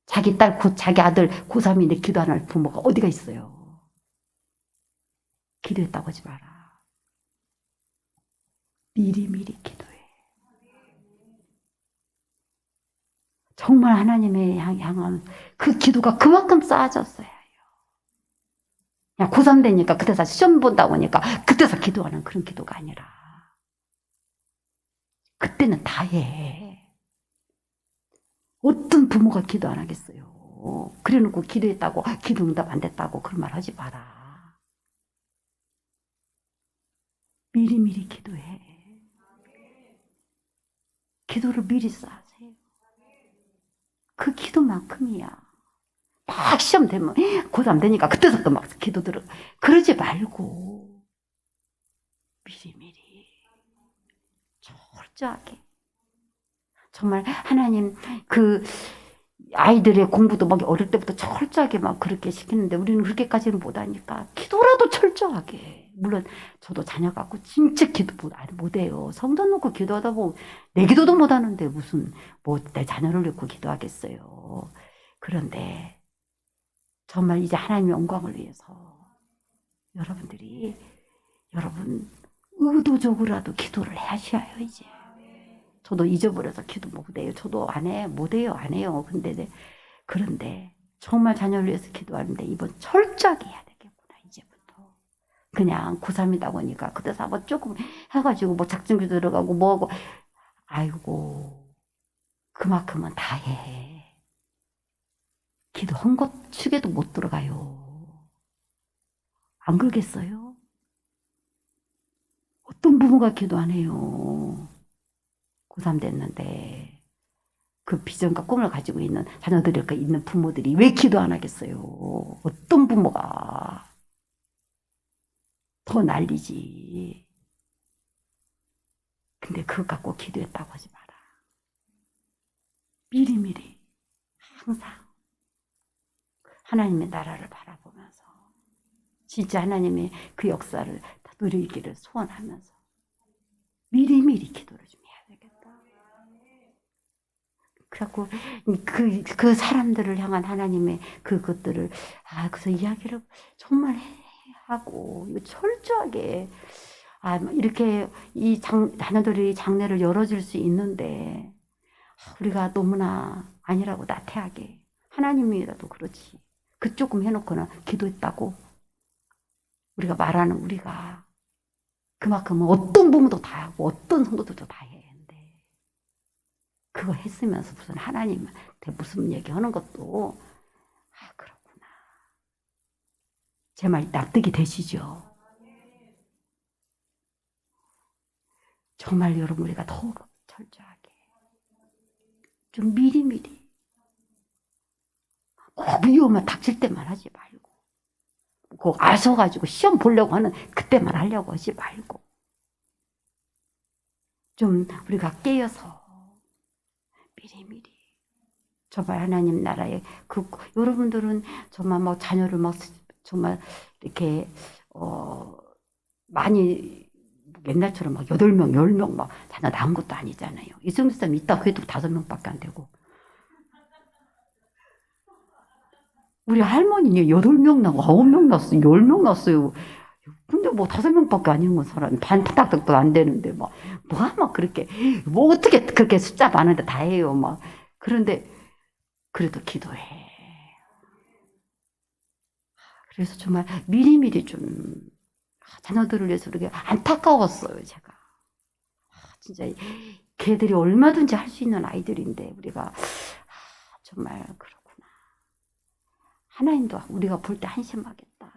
자기 딸, 자기 아들 고3인데 기도 안 할 부모가 어디가 있어요. 기도했다고 하지 마라. 미리미리 기도해. 정말 하나님의 향한 그 기도가 그만큼 쌓아졌어야 해요. 그냥 고3 되니까 그때서 시험 본다고 하니까 그때서 기도하는 그런 기도가 아니라 그때는 다 해. 어떤 부모가 기도 안 하겠어요. 그래놓고 기도했다고 기도 응답 안 됐다고 그런 말 하지 마라. 미리미리 기도해. 기도를 미리 쌓으세요. 그 기도만큼이야. 막 시험 되면 고3 되니까 그때서부터 막 기도 들어. 그러지 말고 미리미리 철저하게 정말 하나님 그 아이들의 공부도 막 어릴 때부터 철저하게 막 그렇게 시키는데 우리는 그렇게까지는 못하니까 기도라도 철저하게. 물론 저도 자녀 갖고 진짜 기도 못해요. 성전 놓고 기도하다 보면 내 기도도 못하는데 무슨 뭐 내 자녀를 놓고 기도하겠어요. 그런데 정말 이제 하나님의 영광을 위해서 여러분들이 여러분 의도적으로라도 기도를 하셔야 이제. 저도 잊어버려서 기도 못해요. 저도 못해요. 안 해요. 그런데 정말 자녀를 위해서 기도하는데 이번 철저하게 해야 되겠구나. 이제부터. 그냥 고3이다 보니까 그때서 한번 조금 해가지고 뭐 작정기도 들어가고 뭐하고 아이고 그만큼은 다 해. 기도한 것 축에도 못 들어가요. 안 그러겠어요? 어떤 부모가 기도 안 해요. 고3 됐는데 그 비전과 꿈을 가지고 있는 자녀들이 있는 부모들이 왜 기도 안 하겠어요? 어떤 부모가 더 난리지. 근데 그것 갖고 기도했다고 하지 마라. 미리미리 항상 하나님의 나라를 바라보면서 진짜 하나님의 그 역사를 다 누리기를 소원하면서 미리미리 기도를 좀 해야 되겠다. 그래갖고 그 사람들을 향한 하나님의 그것들을 그래서 이야기를 정말 하고 이거 철저하게 이렇게 이 자녀들이 장래를 열어줄 수 있는데 우리가 너무나 아니라고 나태하게 하나님이라도 그렇지 그 조금 해놓고는 기도했다고 우리가 말하는 우리가 그만큼 어떤 부모도 다 하고 어떤 성도들도 다 해야 하는데 그거 했으면서 무슨 하나님한테 무슨 얘기하는 것도 그렇구나. 제 말 납득이 되시죠? 정말 여러분 우리가 더욱 철저하게 좀 미리미리 위험한 닥칠 때만 하지 말고 그 아서가지고 시험 보려고 하는 그때만 하려고 하지 말고 좀 우리가 깨어서 미리미리 정말 하나님 나라에 여러분들은 정말 뭐 자녀를 막 정말 이렇게 많이 옛날처럼 막 8명, 10명 막 자녀 낳은 것도 아니잖아요. 이승주 사람 있다고 해도 5명밖에 안 되고. 우리 할머니는 8명 낳고 9명 낳았어요. 10명 낳았어요. 근데 뭐 5명밖에 안 있는 사람이 반타닥도 안 되는데 막 그렇게 뭐 어떻게 그렇게 숫자 많은데 다 해요. 막 그런데 그래도 기도해. 그래서 정말 미리미리 좀 자녀들을 위해서 그렇게 안타까웠어요. 제가 진짜 걔들이 얼마든지 할 수 있는 아이들인데 우리가 정말 그렇구나. 하나님도 우리가 볼 때 한심하겠다.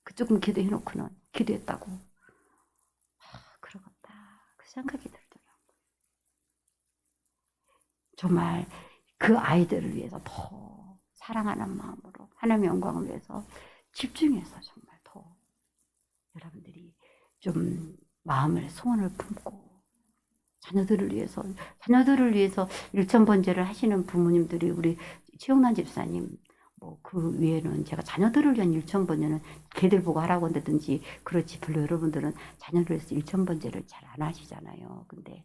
그 조금 기도해놓고는 기도했다고 그러겠다. 그 생각이 들더라고요. 정말 그 아이들을 위해서 더 사랑하는 마음으로 하나님의 영광을 위해서 집중해서 정말 더 여러분들이 좀 마음을 소원을 품고 자녀들을 위해서 일천번제를 하시는 부모님들이 우리 최용란 집사님 뭐 그 외에는 제가 자녀들을 위한 일천번제는 걔들 보고 하라고 한다든지 그렇지 별로 여러분들은 자녀를 위해서 일천번제를 잘 안 하시잖아요. 근데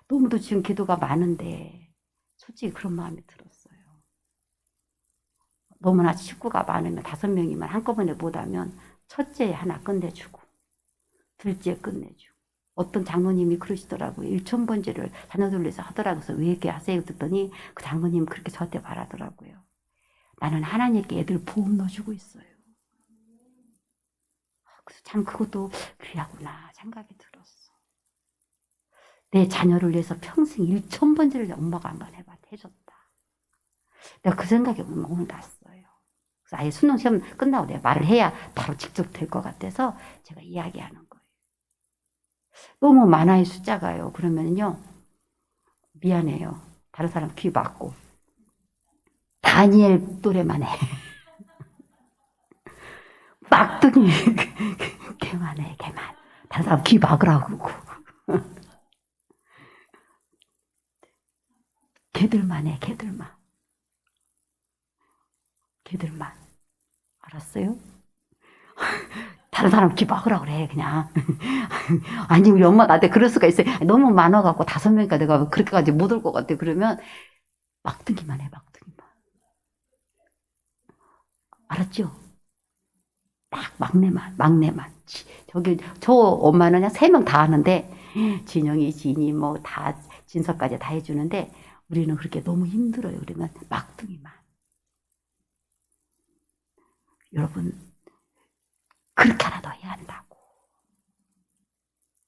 너무도 지금 기도가 많은데 솔직히 그런 마음이 들었어요. 너무나 식구가 많으면 5명이면 한꺼번에 못하면 첫째 하나 끝내주고 둘째 끝내주고 어떤 장로님이 그러시더라고요. 일천번제를 자녀들 위해서 하더라고요. 그래서 왜 이렇게 하세요? 듣더니 그 장로님 그렇게 저한테 말하더라고요. 나는 하나님께 애들 보험 넣어주고 있어요. 그래서 참 그것도 귀하구나 생각이 들었어. 내 자녀를 위해서 평생 1000번제를 엄마가 한번 해줬다. 내가 그 생각이 오늘 났어요. 그래서 아예 수능 시험 끝나고 내가 말을 해야 바로 직접 될 것 같아서 제가 이야기하는 거예요. 너무 많아요 숫자가요. 그러면요 미안해요. 다른 사람 귀 막고 다니엘 또래만 해. 막둥이 걔만 해 걔만. 다른 사람 귀 막으라고 그러고 걔들만 해 걔들만. 알았어요? 다른 사람 귀 막으라고 그래 그냥. 아니 우리 엄마 나한테 그럴 수가 있어요. 너무 많아갖고 5명이니까 내가 그렇게까지 못 올 것 같아. 그러면 막둥이만 해 막둥이만. 알았죠? 딱 막내만. 저기 저 엄마는 그냥 3명 다 하는데 진영이 진이 뭐 다 진서까지 다 해주는데 우리는 그렇게 너무 힘들어요. 그러면 막둥이만. 여러분 그렇게 하나 더 해야 한다고.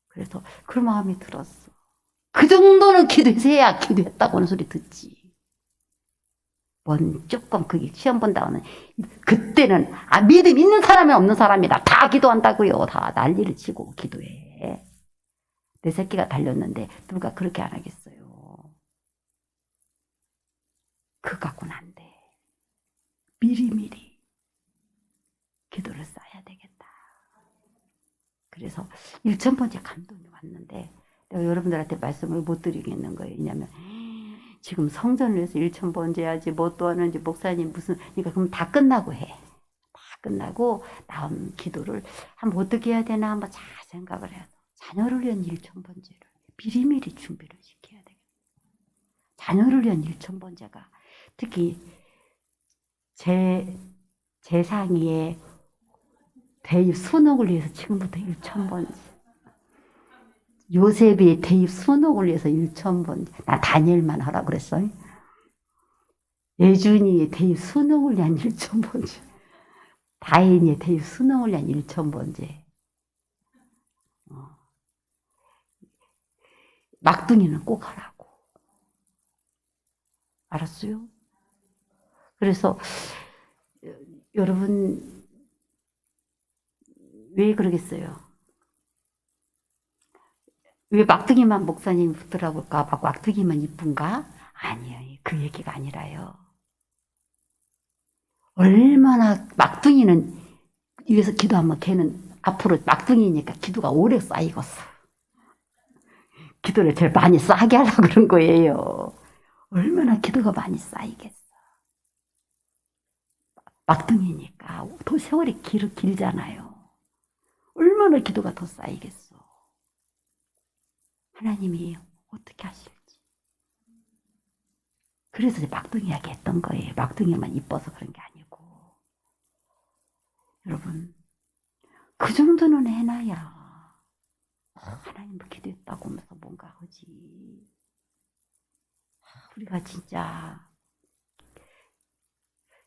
그래서 그런 마음이 들었어. 그 정도는 기도해야 기도했다고 하는 소리 듣지. 뭔 조금 그게 시험 본다고는 그때는 믿음 있는 사람이 없는 사람이다. 다 기도한다고요. 다 난리를 치고 기도해. 내 새끼가 달렸는데 누가 그렇게 안 하겠어요. 그거 갖고는 안 돼. 미리미리 기도를 쌓아야 되겠다. 그래서 1000번째 감동이 왔는데 내가 여러분들한테 말씀을 못 드리겠는 거예요. 왜냐면 지금 성전을 해서 1000번째야지 뭐 또 하는지 목사님 무슨 그러니까 그럼 다 끝나고 해. 다 끝나고 다음 기도를 한번 어떻게 해야 되나 한번 잘 생각을 해서 자녀를 위한 1000번째를 미리미리 준비를 시켜야 되겠다. 자녀를 위한 1000번째가 특히 제상이의 대입 순옥을 위해서 지금부터 1000번째. 요셉의 대입 순옥을 위해서 1000번째. 나 다니엘만 하라 그랬어요. 예준이의 대입 순옥을 위한 1000번째. 다인이의 대입 순옥을 위한 1000번째. 막둥이는 꼭 하라고. 알았어요? 그래서 여러분 왜 그러겠어요? 왜 막둥이만 목사님 붙들어볼까? 막둥이만 이쁜가? 아니에요. 그 얘기가 아니라요. 얼마나 막둥이는 위해서 기도하면 걔는 앞으로 막둥이니까 기도가 오래 쌓이겠어. 기도를 제일 많이 쌓게 하려고 그런 거예요. 얼마나 기도가 많이 쌓이겠어. 막둥이니까 더 세월이 길잖아요. 얼마나 기도가 더 쌓이겠어. 하나님이 어떻게 하실지. 그래서 막둥이하게 했던 거예요. 막둥이만 이뻐서 그런 게 아니고. 여러분 그 정도는 해놔야 하나님 기도했다고 하면서 뭔가 하지. 우리가 진짜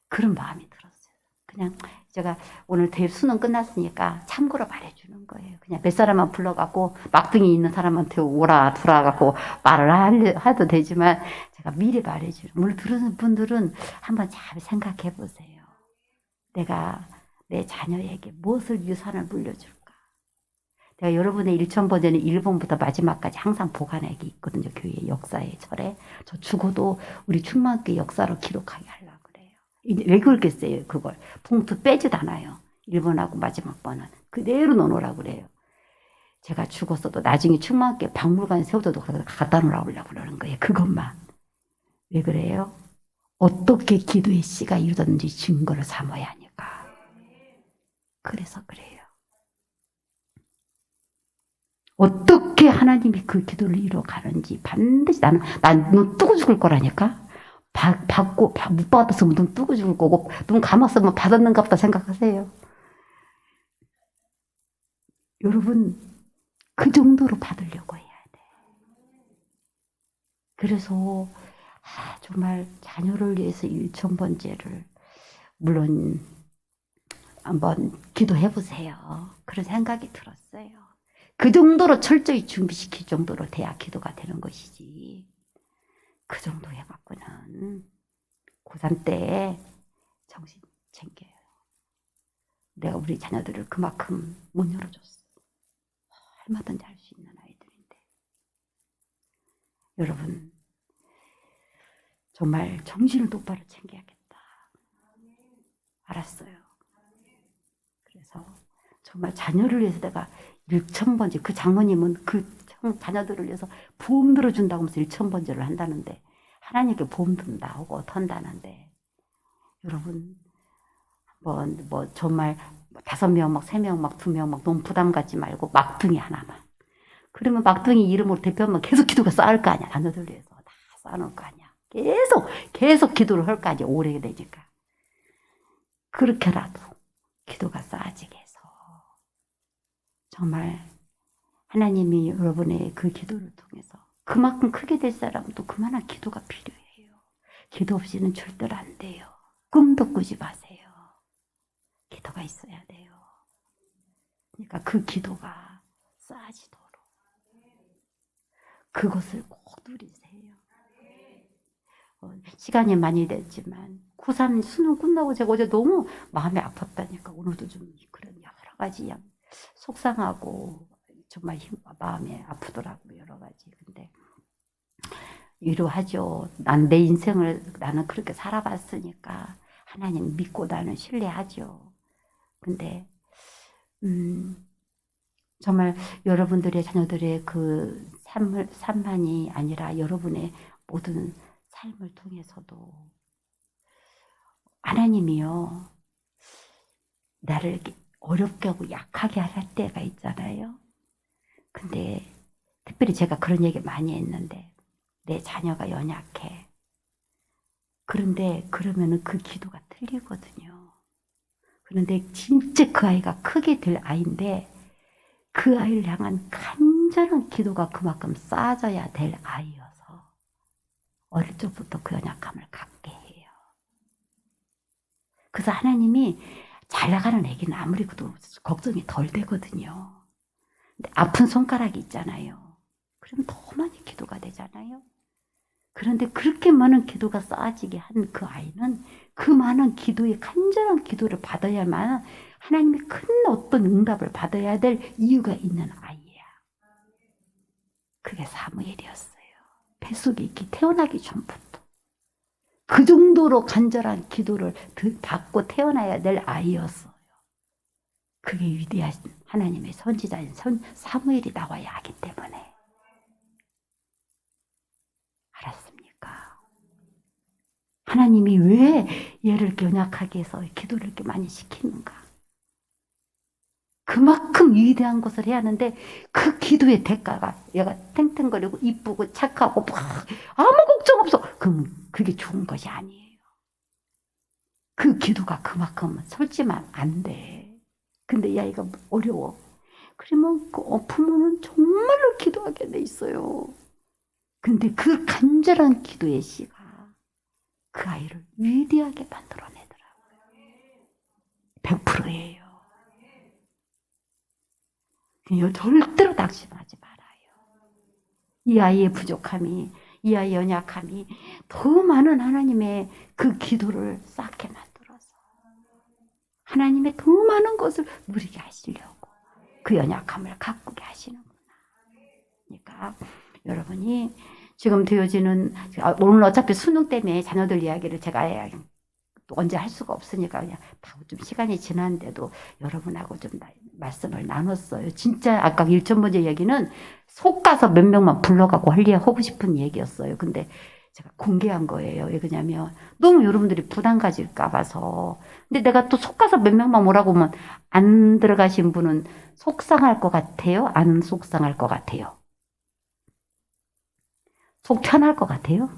그런 마음이 들었어요. 그냥 제가 오늘 대입 수능 끝났으니까 참고로 말해주는 거예요. 그냥 몇 사람만 불러갖고 막둥이 있는 사람한테 오라 두라갖고 말을 해도 되지만 제가 미리 말해주는. 물론 들으는 분들은 한번 잘 생각해 보세요. 내가 내 자녀에게 무엇을 유산을 물려줄까? 내가 여러분의 1000번째는 1번부터 마지막까지 항상 보관하게 있거든요. 교회 역사의 절에. 저 죽어도 우리 충만교회 역사로 기록하게 하려고 그래요. 왜 그러겠어요, 그걸. 봉투 빼지도 않아요. 1번하고 마지막 번은. 그대로 넣어놓으라고 그래요. 제가 죽었어도 나중에 충만교회 박물관에 세워둬도 갖다 놓으라고 그러는 거예요. 그것만. 왜 그래요? 어떻게 기도의 씨가 이루어졌는지 증거를 삼아야 하니까. 그래서 그래요. 어떻게 하나님이 그 기도를 이루어가는지 반드시 난 눈 뜨고 죽을 거라니까. 못 받았으면 눈 뜨고 죽을 거고 눈 감았으면 받았는가 보다 생각하세요. 여러분 그 정도로 받으려고 해야 돼. 그래서 정말 자녀를 위해서 1000번째를 물론 한번 기도해 보세요. 그런 생각이 들었어요. 그 정도로 철저히 준비시킬 정도로 돼야 기도가 되는 것이지. 그 정도 해갖고는 고3 때 정신 챙겨요. 내가 우리 자녀들을 그만큼 못 열어줬어. 얼마든지 할 수 있는 아이들인데. 여러분 정말 정신을 똑바로 챙겨야겠다. 알았어요. 그래서 정말 자녀를 위해서 내가 1000번째, 그 장모님은 그 자녀들을 위해서 보험 들어준다고 하면서 1000번째를 한다는데, 하나님께 보험도 나오고 턴다는데, 여러분, 뭐 정말 5명, 막 3명, 막 2명, 막 너무 부담 갖지 말고 막둥이 하나만. 그러면 막둥이 이름으로 대표하면 계속 기도가 쌓을 거 아니야. 자녀들 위해서 다 쌓아놓을 거 아니야. 계속 기도를 할 거 아니야. 오래 되니까. 그렇게라도 기도가 쌓아지게 해서 정말 하나님이 여러분의 그 기도를 통해서 그만큼 크게 될 사람도 그만한 기도가 필요해요. 기도 없이는 절대로 안 돼요. 꿈도 꾸지 마세요. 기도가 있어야 돼요. 그러니까 그 기도가 쌓아지도록 그것을 꼭 누리세요. 시간이 많이 됐지만 고3 수능 끝나고 제가 어제 너무 마음이 아팠다니까. 오늘도 좀 그런 여러 가지 속상하고 정말 마음이 아프더라고요. 여러 가지. 근데 위로하죠. 난 내 인생을 나는 그렇게 살아봤으니까 하나님 믿고 나는 신뢰하죠. 근데 정말 여러분들의 자녀들의 그 삶만이 아니라 여러분의 모든 삶을 통해서도 하나님이요, 나를 이렇게 어렵게 하고 약하게 할 때가 있잖아요. 근데 특별히 제가 그런 얘기 많이 했는데, 내 자녀가 연약해. 그런데 그러면은 그 기도가 틀리거든요. 그런데 진짜 그 아이가 크게 될 아이인데, 그 아이를 향한 간절한 기도가 그만큼 쌓아져야 될 아이여서 어릴 적부터 그 연약함을 갖게 해요. 그래서 하나님이 잘 나가는 애기는 아무리 그래도 걱정이 덜 되거든요. 근데 아픈 손가락이 있잖아요. 그러면 더 많이 기도가 되잖아요. 그런데 그렇게 많은 기도가 쌓아지게 한 그 아이는 그 많은 기도의 간절한 기도를 받아야만 하나님의 큰 어떤 응답을 받아야 될 이유가 있는 아이야. 그게 사무엘이었어요. 뱃속에 이렇게 태어나기 전부터 그 정도로 간절한 기도를 받고 태어나야 될 아이였어요. 그게 위대하신 하나님의 선지자인 사무엘이 나와야 하기 때문에. 알았습니까? 하나님이 왜 얘를 연약하게 해서 기도를 이렇게 많이 시키는가? 그만큼 위대한 것을 해야 하는데 그 기도의 대가가 얘가 탱탱거리고 이쁘고 착하고 막 아무 걱정 없어. 그럼 그게 좋은 것이 아니에요. 그 기도가 그만큼 설지만 안 돼. 근데 이 아이가 어려워. 그러면 그 부모는 정말로 기도하게 돼 있어요. 근데 그 간절한 기도의 씨가 그 아이를 위대하게 만들어내더라고요. 100%예요. 절대로 낙심하지 말아요. 이 아이의 부족함이, 이 아이의 연약함이 더 많은 하나님의 그 기도를 쌓게 만들어서 하나님의 더 많은 것을 누리게 하시려고 그 연약함을 가꾸게 하시는구나. 그러니까 여러분이 지금 되어지는, 오늘 어차피 수능 때문에 자녀들 이야기를 제가 언제 할 수가 없으니까 그냥 좀 시간이 지났는데도 여러분하고 좀 말씀을 나눴어요. 진짜 아까 1천 번째 얘기는 속 가서 몇 명만 불러가고 하고 싶은 얘기였어요. 근데 제가 공개한 거예요. 왜 그러냐면 너무 여러분들이 부담 가질까 봐서. 근데 내가 또 속 가서 몇 명만 오라고 하면 안 들어가신 분은 속상할 것 같아요? 안 속상할 것 같아요? 속 편할 것 같아요?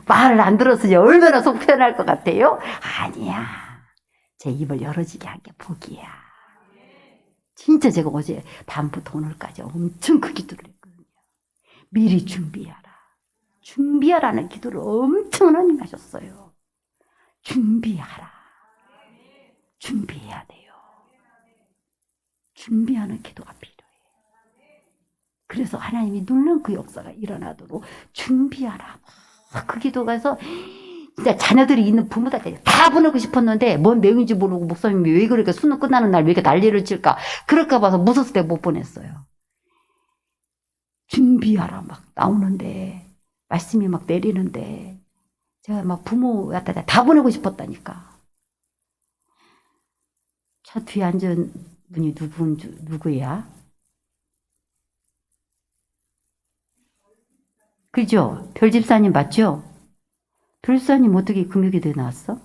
말을 안 들었으니 얼마나 속 편할 것 같아요? 아니야. 제 입을 열어지게 한 게 복이야. 진짜 제가 어제 밤부터 오늘까지 엄청 그 기도를 했거든요. 미리 준비하라. 준비하라는 기도를 엄청 하나님 하셨어요. 준비하라. 준비해야 돼요. 준비하는 기도가 필요해요. 그래서 하나님이 놀라운 그 역사가 일어나도록 준비하라. 그 기도가 해서 진짜 자녀들이 있는 부모들한테 다 보내고 싶었는데 뭔 내용인지 모르고 목사님이 왜 그렇게 수능 끝나는 날 왜 이렇게 난리를 칠까 그럴까 봐서 무서워서 내가 못 보냈어요. 준비하라 막 나오는데 말씀이 막 내리는데 제가 막 부모한테 다 보내고 싶었다니까. 저 뒤에 앉은 분이 누구야? 그죠? 별집사님 맞죠? 별집사님 어떻게 금요기도에 나왔어?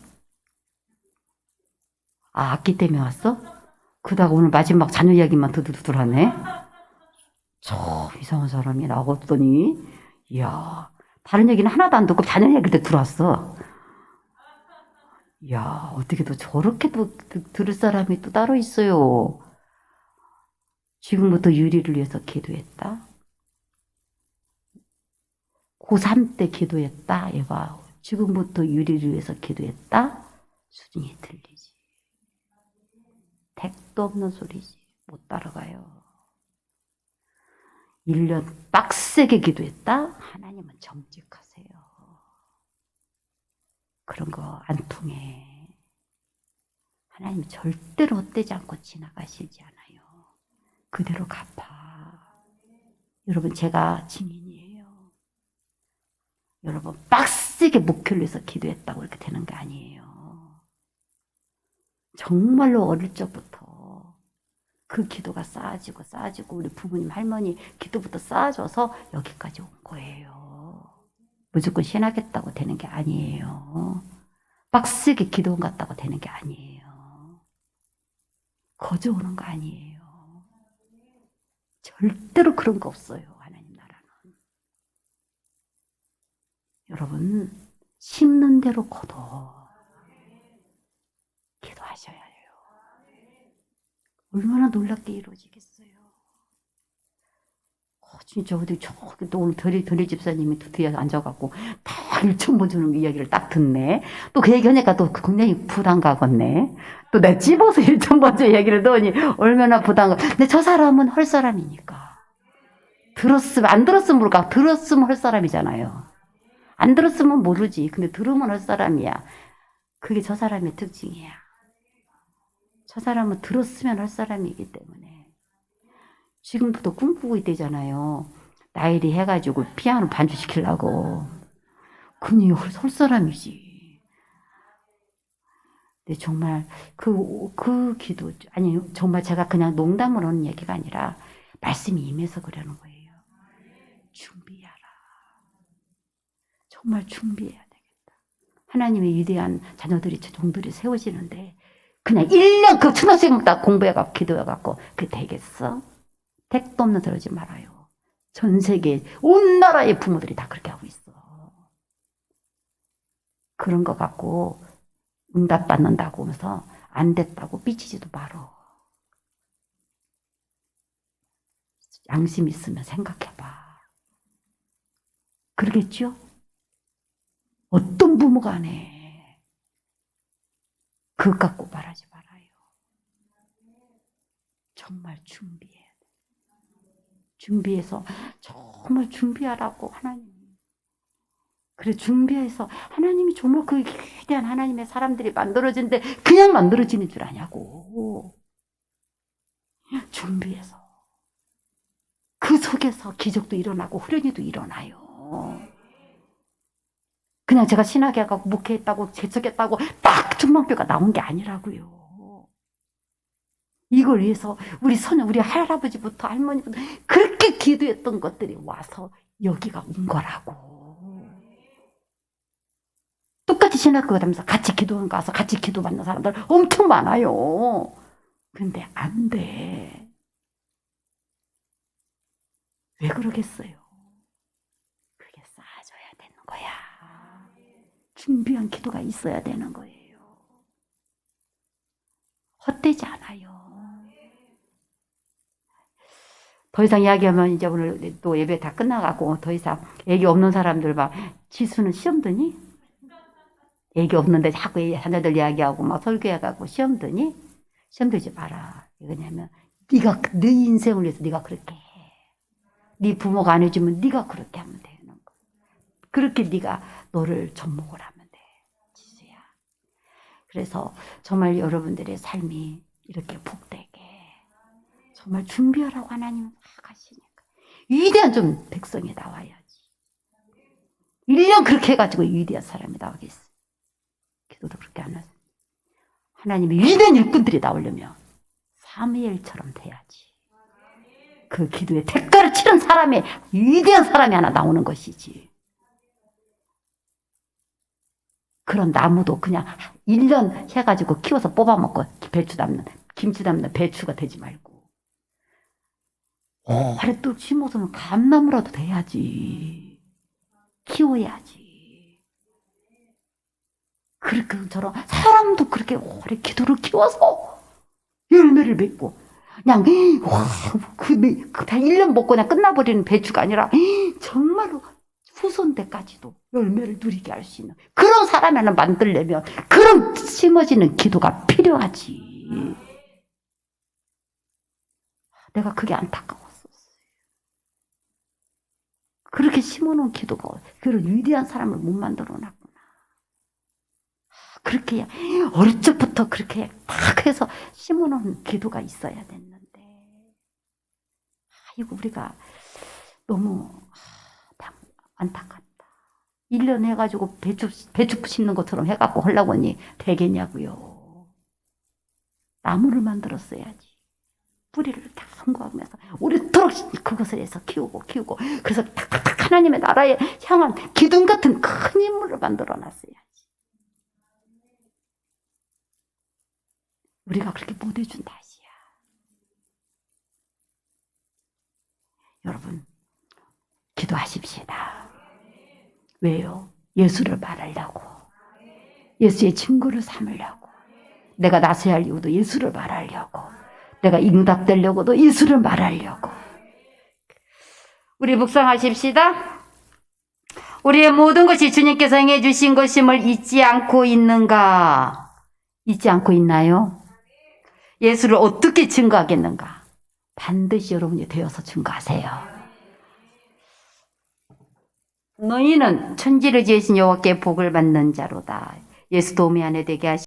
아, 악기 때문에 왔어? 그러다가 오늘 마지막 자녀 이야기만 두드러하네. 참 이상한 사람이 나왔더니 이야 다른 얘기는 하나도 안 듣고 자녀 이야기 때 들어왔어. 이야 어떻게 또 저렇게 또 들을 사람이 또 따로 있어요. 지금부터 유리를 위해서 기도했다. 고3 때 기도했다. 얘가 지금부터 유리를 위해서 기도했다. 수준이 들리지. 택도 없는 소리지. 못 따라가요. 1년 빡세게 기도했다. 하나님은 정직하세요. 그런 거 안 통해. 하나님 절대로 헛되지 않고 지나가시지 않아요. 그대로 갚아. 여러분 제가 증인이에요. 여러분 빡세게 목표를 위해서 기도했다고 이렇게 되는 게 아니에요. 정말로 어릴 적부터 그 기도가 쌓아지고 쌓아지고 우리 부모님 할머니 기도부터 쌓아져서 여기까지 온 거예요. 무조건 신하겠다고 되는 게 아니에요. 빡세게 기도 갔다고 되는 게 아니에요. 거저 오는 거 아니에요. 절대로 그런 거 없어요. 하나님 나라는. 여러분 심는 대로 거둬 기도하셔야 해요. 얼마나 놀랍게 이루어지겠어요. 진짜 어디 저기 또 오늘 별이 집사님이 뒤에 앉아갖고 다 일천번 주는 이야기를 딱 듣네. 또 그 얘기하니까 또 굉장히 부담 가겠네. 또 내가 집어서 일천번 주 얘기를 넣으니 얼마나 부담 가. 근데 저 사람은 할 사람이니까. 들었으면 안 들었으면 모를까. 들었으면 할 사람이잖아요. 안 들었으면 모르지. 근데 들으면 할 사람이야. 그게 저 사람의 특징이야. 저 사람은 들었으면 할 사람이기 때문에. 지금부터 꿈꾸고 있대잖아요. 나일이 해가지고 피아노 반주시키려고. 그니 할 사람이지. 근데 정말 그 기도, 아니, 정말 제가 그냥 농담으로 하는 얘기가 아니라 말씀이 임해서 그러는 거예요. 준비하라. 정말 준비해야 되겠다. 하나님의 위대한 자녀들이, 종들이 세워지는데 그냥 1년 그 초등학생 딱 공부해갖고 기도해갖고 그게 되겠어? 택도 없는 소리 하지 말아요. 전 세계 온 나라의 부모들이 다 그렇게 하고 있어. 그런 거 갖고 응답 받는다고 하면서 안 됐다고 삐치지도 말어. 양심 있으면 생각해봐. 그러겠죠? 어떤 부모가 안 해. 그것 갖고 말하지 말아요. 정말 준비해. 준비해서 정말 준비하라고 하나님. 그래 준비해서 하나님이 정말 그 위대한 하나님의 사람들이 만들어진데 그냥 만들어지는 줄 아냐고. 준비해서 그 속에서 기적도 일어나고 후련이도 일어나요. 그냥 제가 신학에 가고 목회했다고 개척했다고 딱 천만배가 나온 게 아니라고요. 이걸 위해서 우리 우리 할아버지부터 할머니부터 그렇게 기도했던 것들이 와서 여기가 온 거라고. 똑같이 신학교 다니면서 같이 기도원 가서 같이 기도 받는 사람들 엄청 많아요. 근데 안 돼. 왜 그러겠어요? 그게 쌓아줘야 되는 거야. 준비한 기도가 있어야 되는 거예요. 헛되지 않아요. 더 이상 이야기하면 이제 오늘 또 예배 다 끝나가고 더 이상 애기 없는 사람들 막 지수는 시험 드니? 애기 없는데 자꾸 자녀들 이야기하고 막 설교해가고 시험 드니? 시험 들지 마라. 왜냐면 네가 네 인생을 위해서 네가 그렇게 해. 네 부모가 안 해주면 네가 그렇게 하면 되는 거야. 그렇게 네가 너를 접목을 하면 돼. 지수야. 그래서 정말 여러분들의 삶이 이렇게 복되게 정말 준비하라고 하나님은 하시니까 위대한 좀 백성이 나와야지. 1년 그렇게 해가지고 위대한 사람이 나오겠어. 기도도 그렇게 안 하세요. 하나님의 위대한 일꾼들이 나오려면 사무엘처럼 돼야지. 그 기도에 대가를 치른 사람의 위대한 사람이 하나 나오는 것이지. 그런 나무도 그냥 1년 해가지고 키워서 뽑아먹고 배추 담는, 김치 담는 배추가 되지 말고 아래 또 심어서는 감나무라도 돼야지. 키워야지. 그렇게 저런 사람도 그렇게 오래 기도를 키워서 열매를 맺고 그냥 그 1년 먹고 그냥 끝나버리는 배추가 아니라 정말로 후손 때까지도 열매를 누리게 할 수 있는 그런 사람이 하나 만들려면 그런 심어지는 기도가 필요하지. 내가 그게 안타까웠었어요. 그렇게 심어놓은 기도가 그런 위대한 사람을 못 만들어 놨구나. 그렇게 어릴 적부터 그렇게 딱 해서 심어놓은 기도가 있어야 됐는데 이거 우리가 너무 안타깝다. 1년 해가지고 배추 심는 것처럼 해갖고 하려고 하니 되겠냐고요. 나무를 만들었어야지. 뿌리를 다 선고하면서 오래도록 그것을 해서 키우고 그래서 탁탁탁 하나님의 나라에 향한 기둥 같은 큰 인물을 만들어 놨어야지. 우리가 그렇게 못 해준 탓이야. 여러분, 기도하십시다. 왜요? 예수를 말하려고. 예수의 친구를 삼으려고. 내가 나서야 할 이유도 예수를 말하려고. 내가 응답되려고도 예수를 말하려고. 우리 묵상하십시다. 우리의 모든 것이 주님께서 행해 주신 것임을 잊지 않고 있는가? 잊지 않고 있나요? 예수를 어떻게 증거하겠는가? 반드시 여러분이 되어서 증거하세요. 너희는 천지를 지으신 여호와께 복을 받는 자로다. 예수 도움이 안에 되게 하시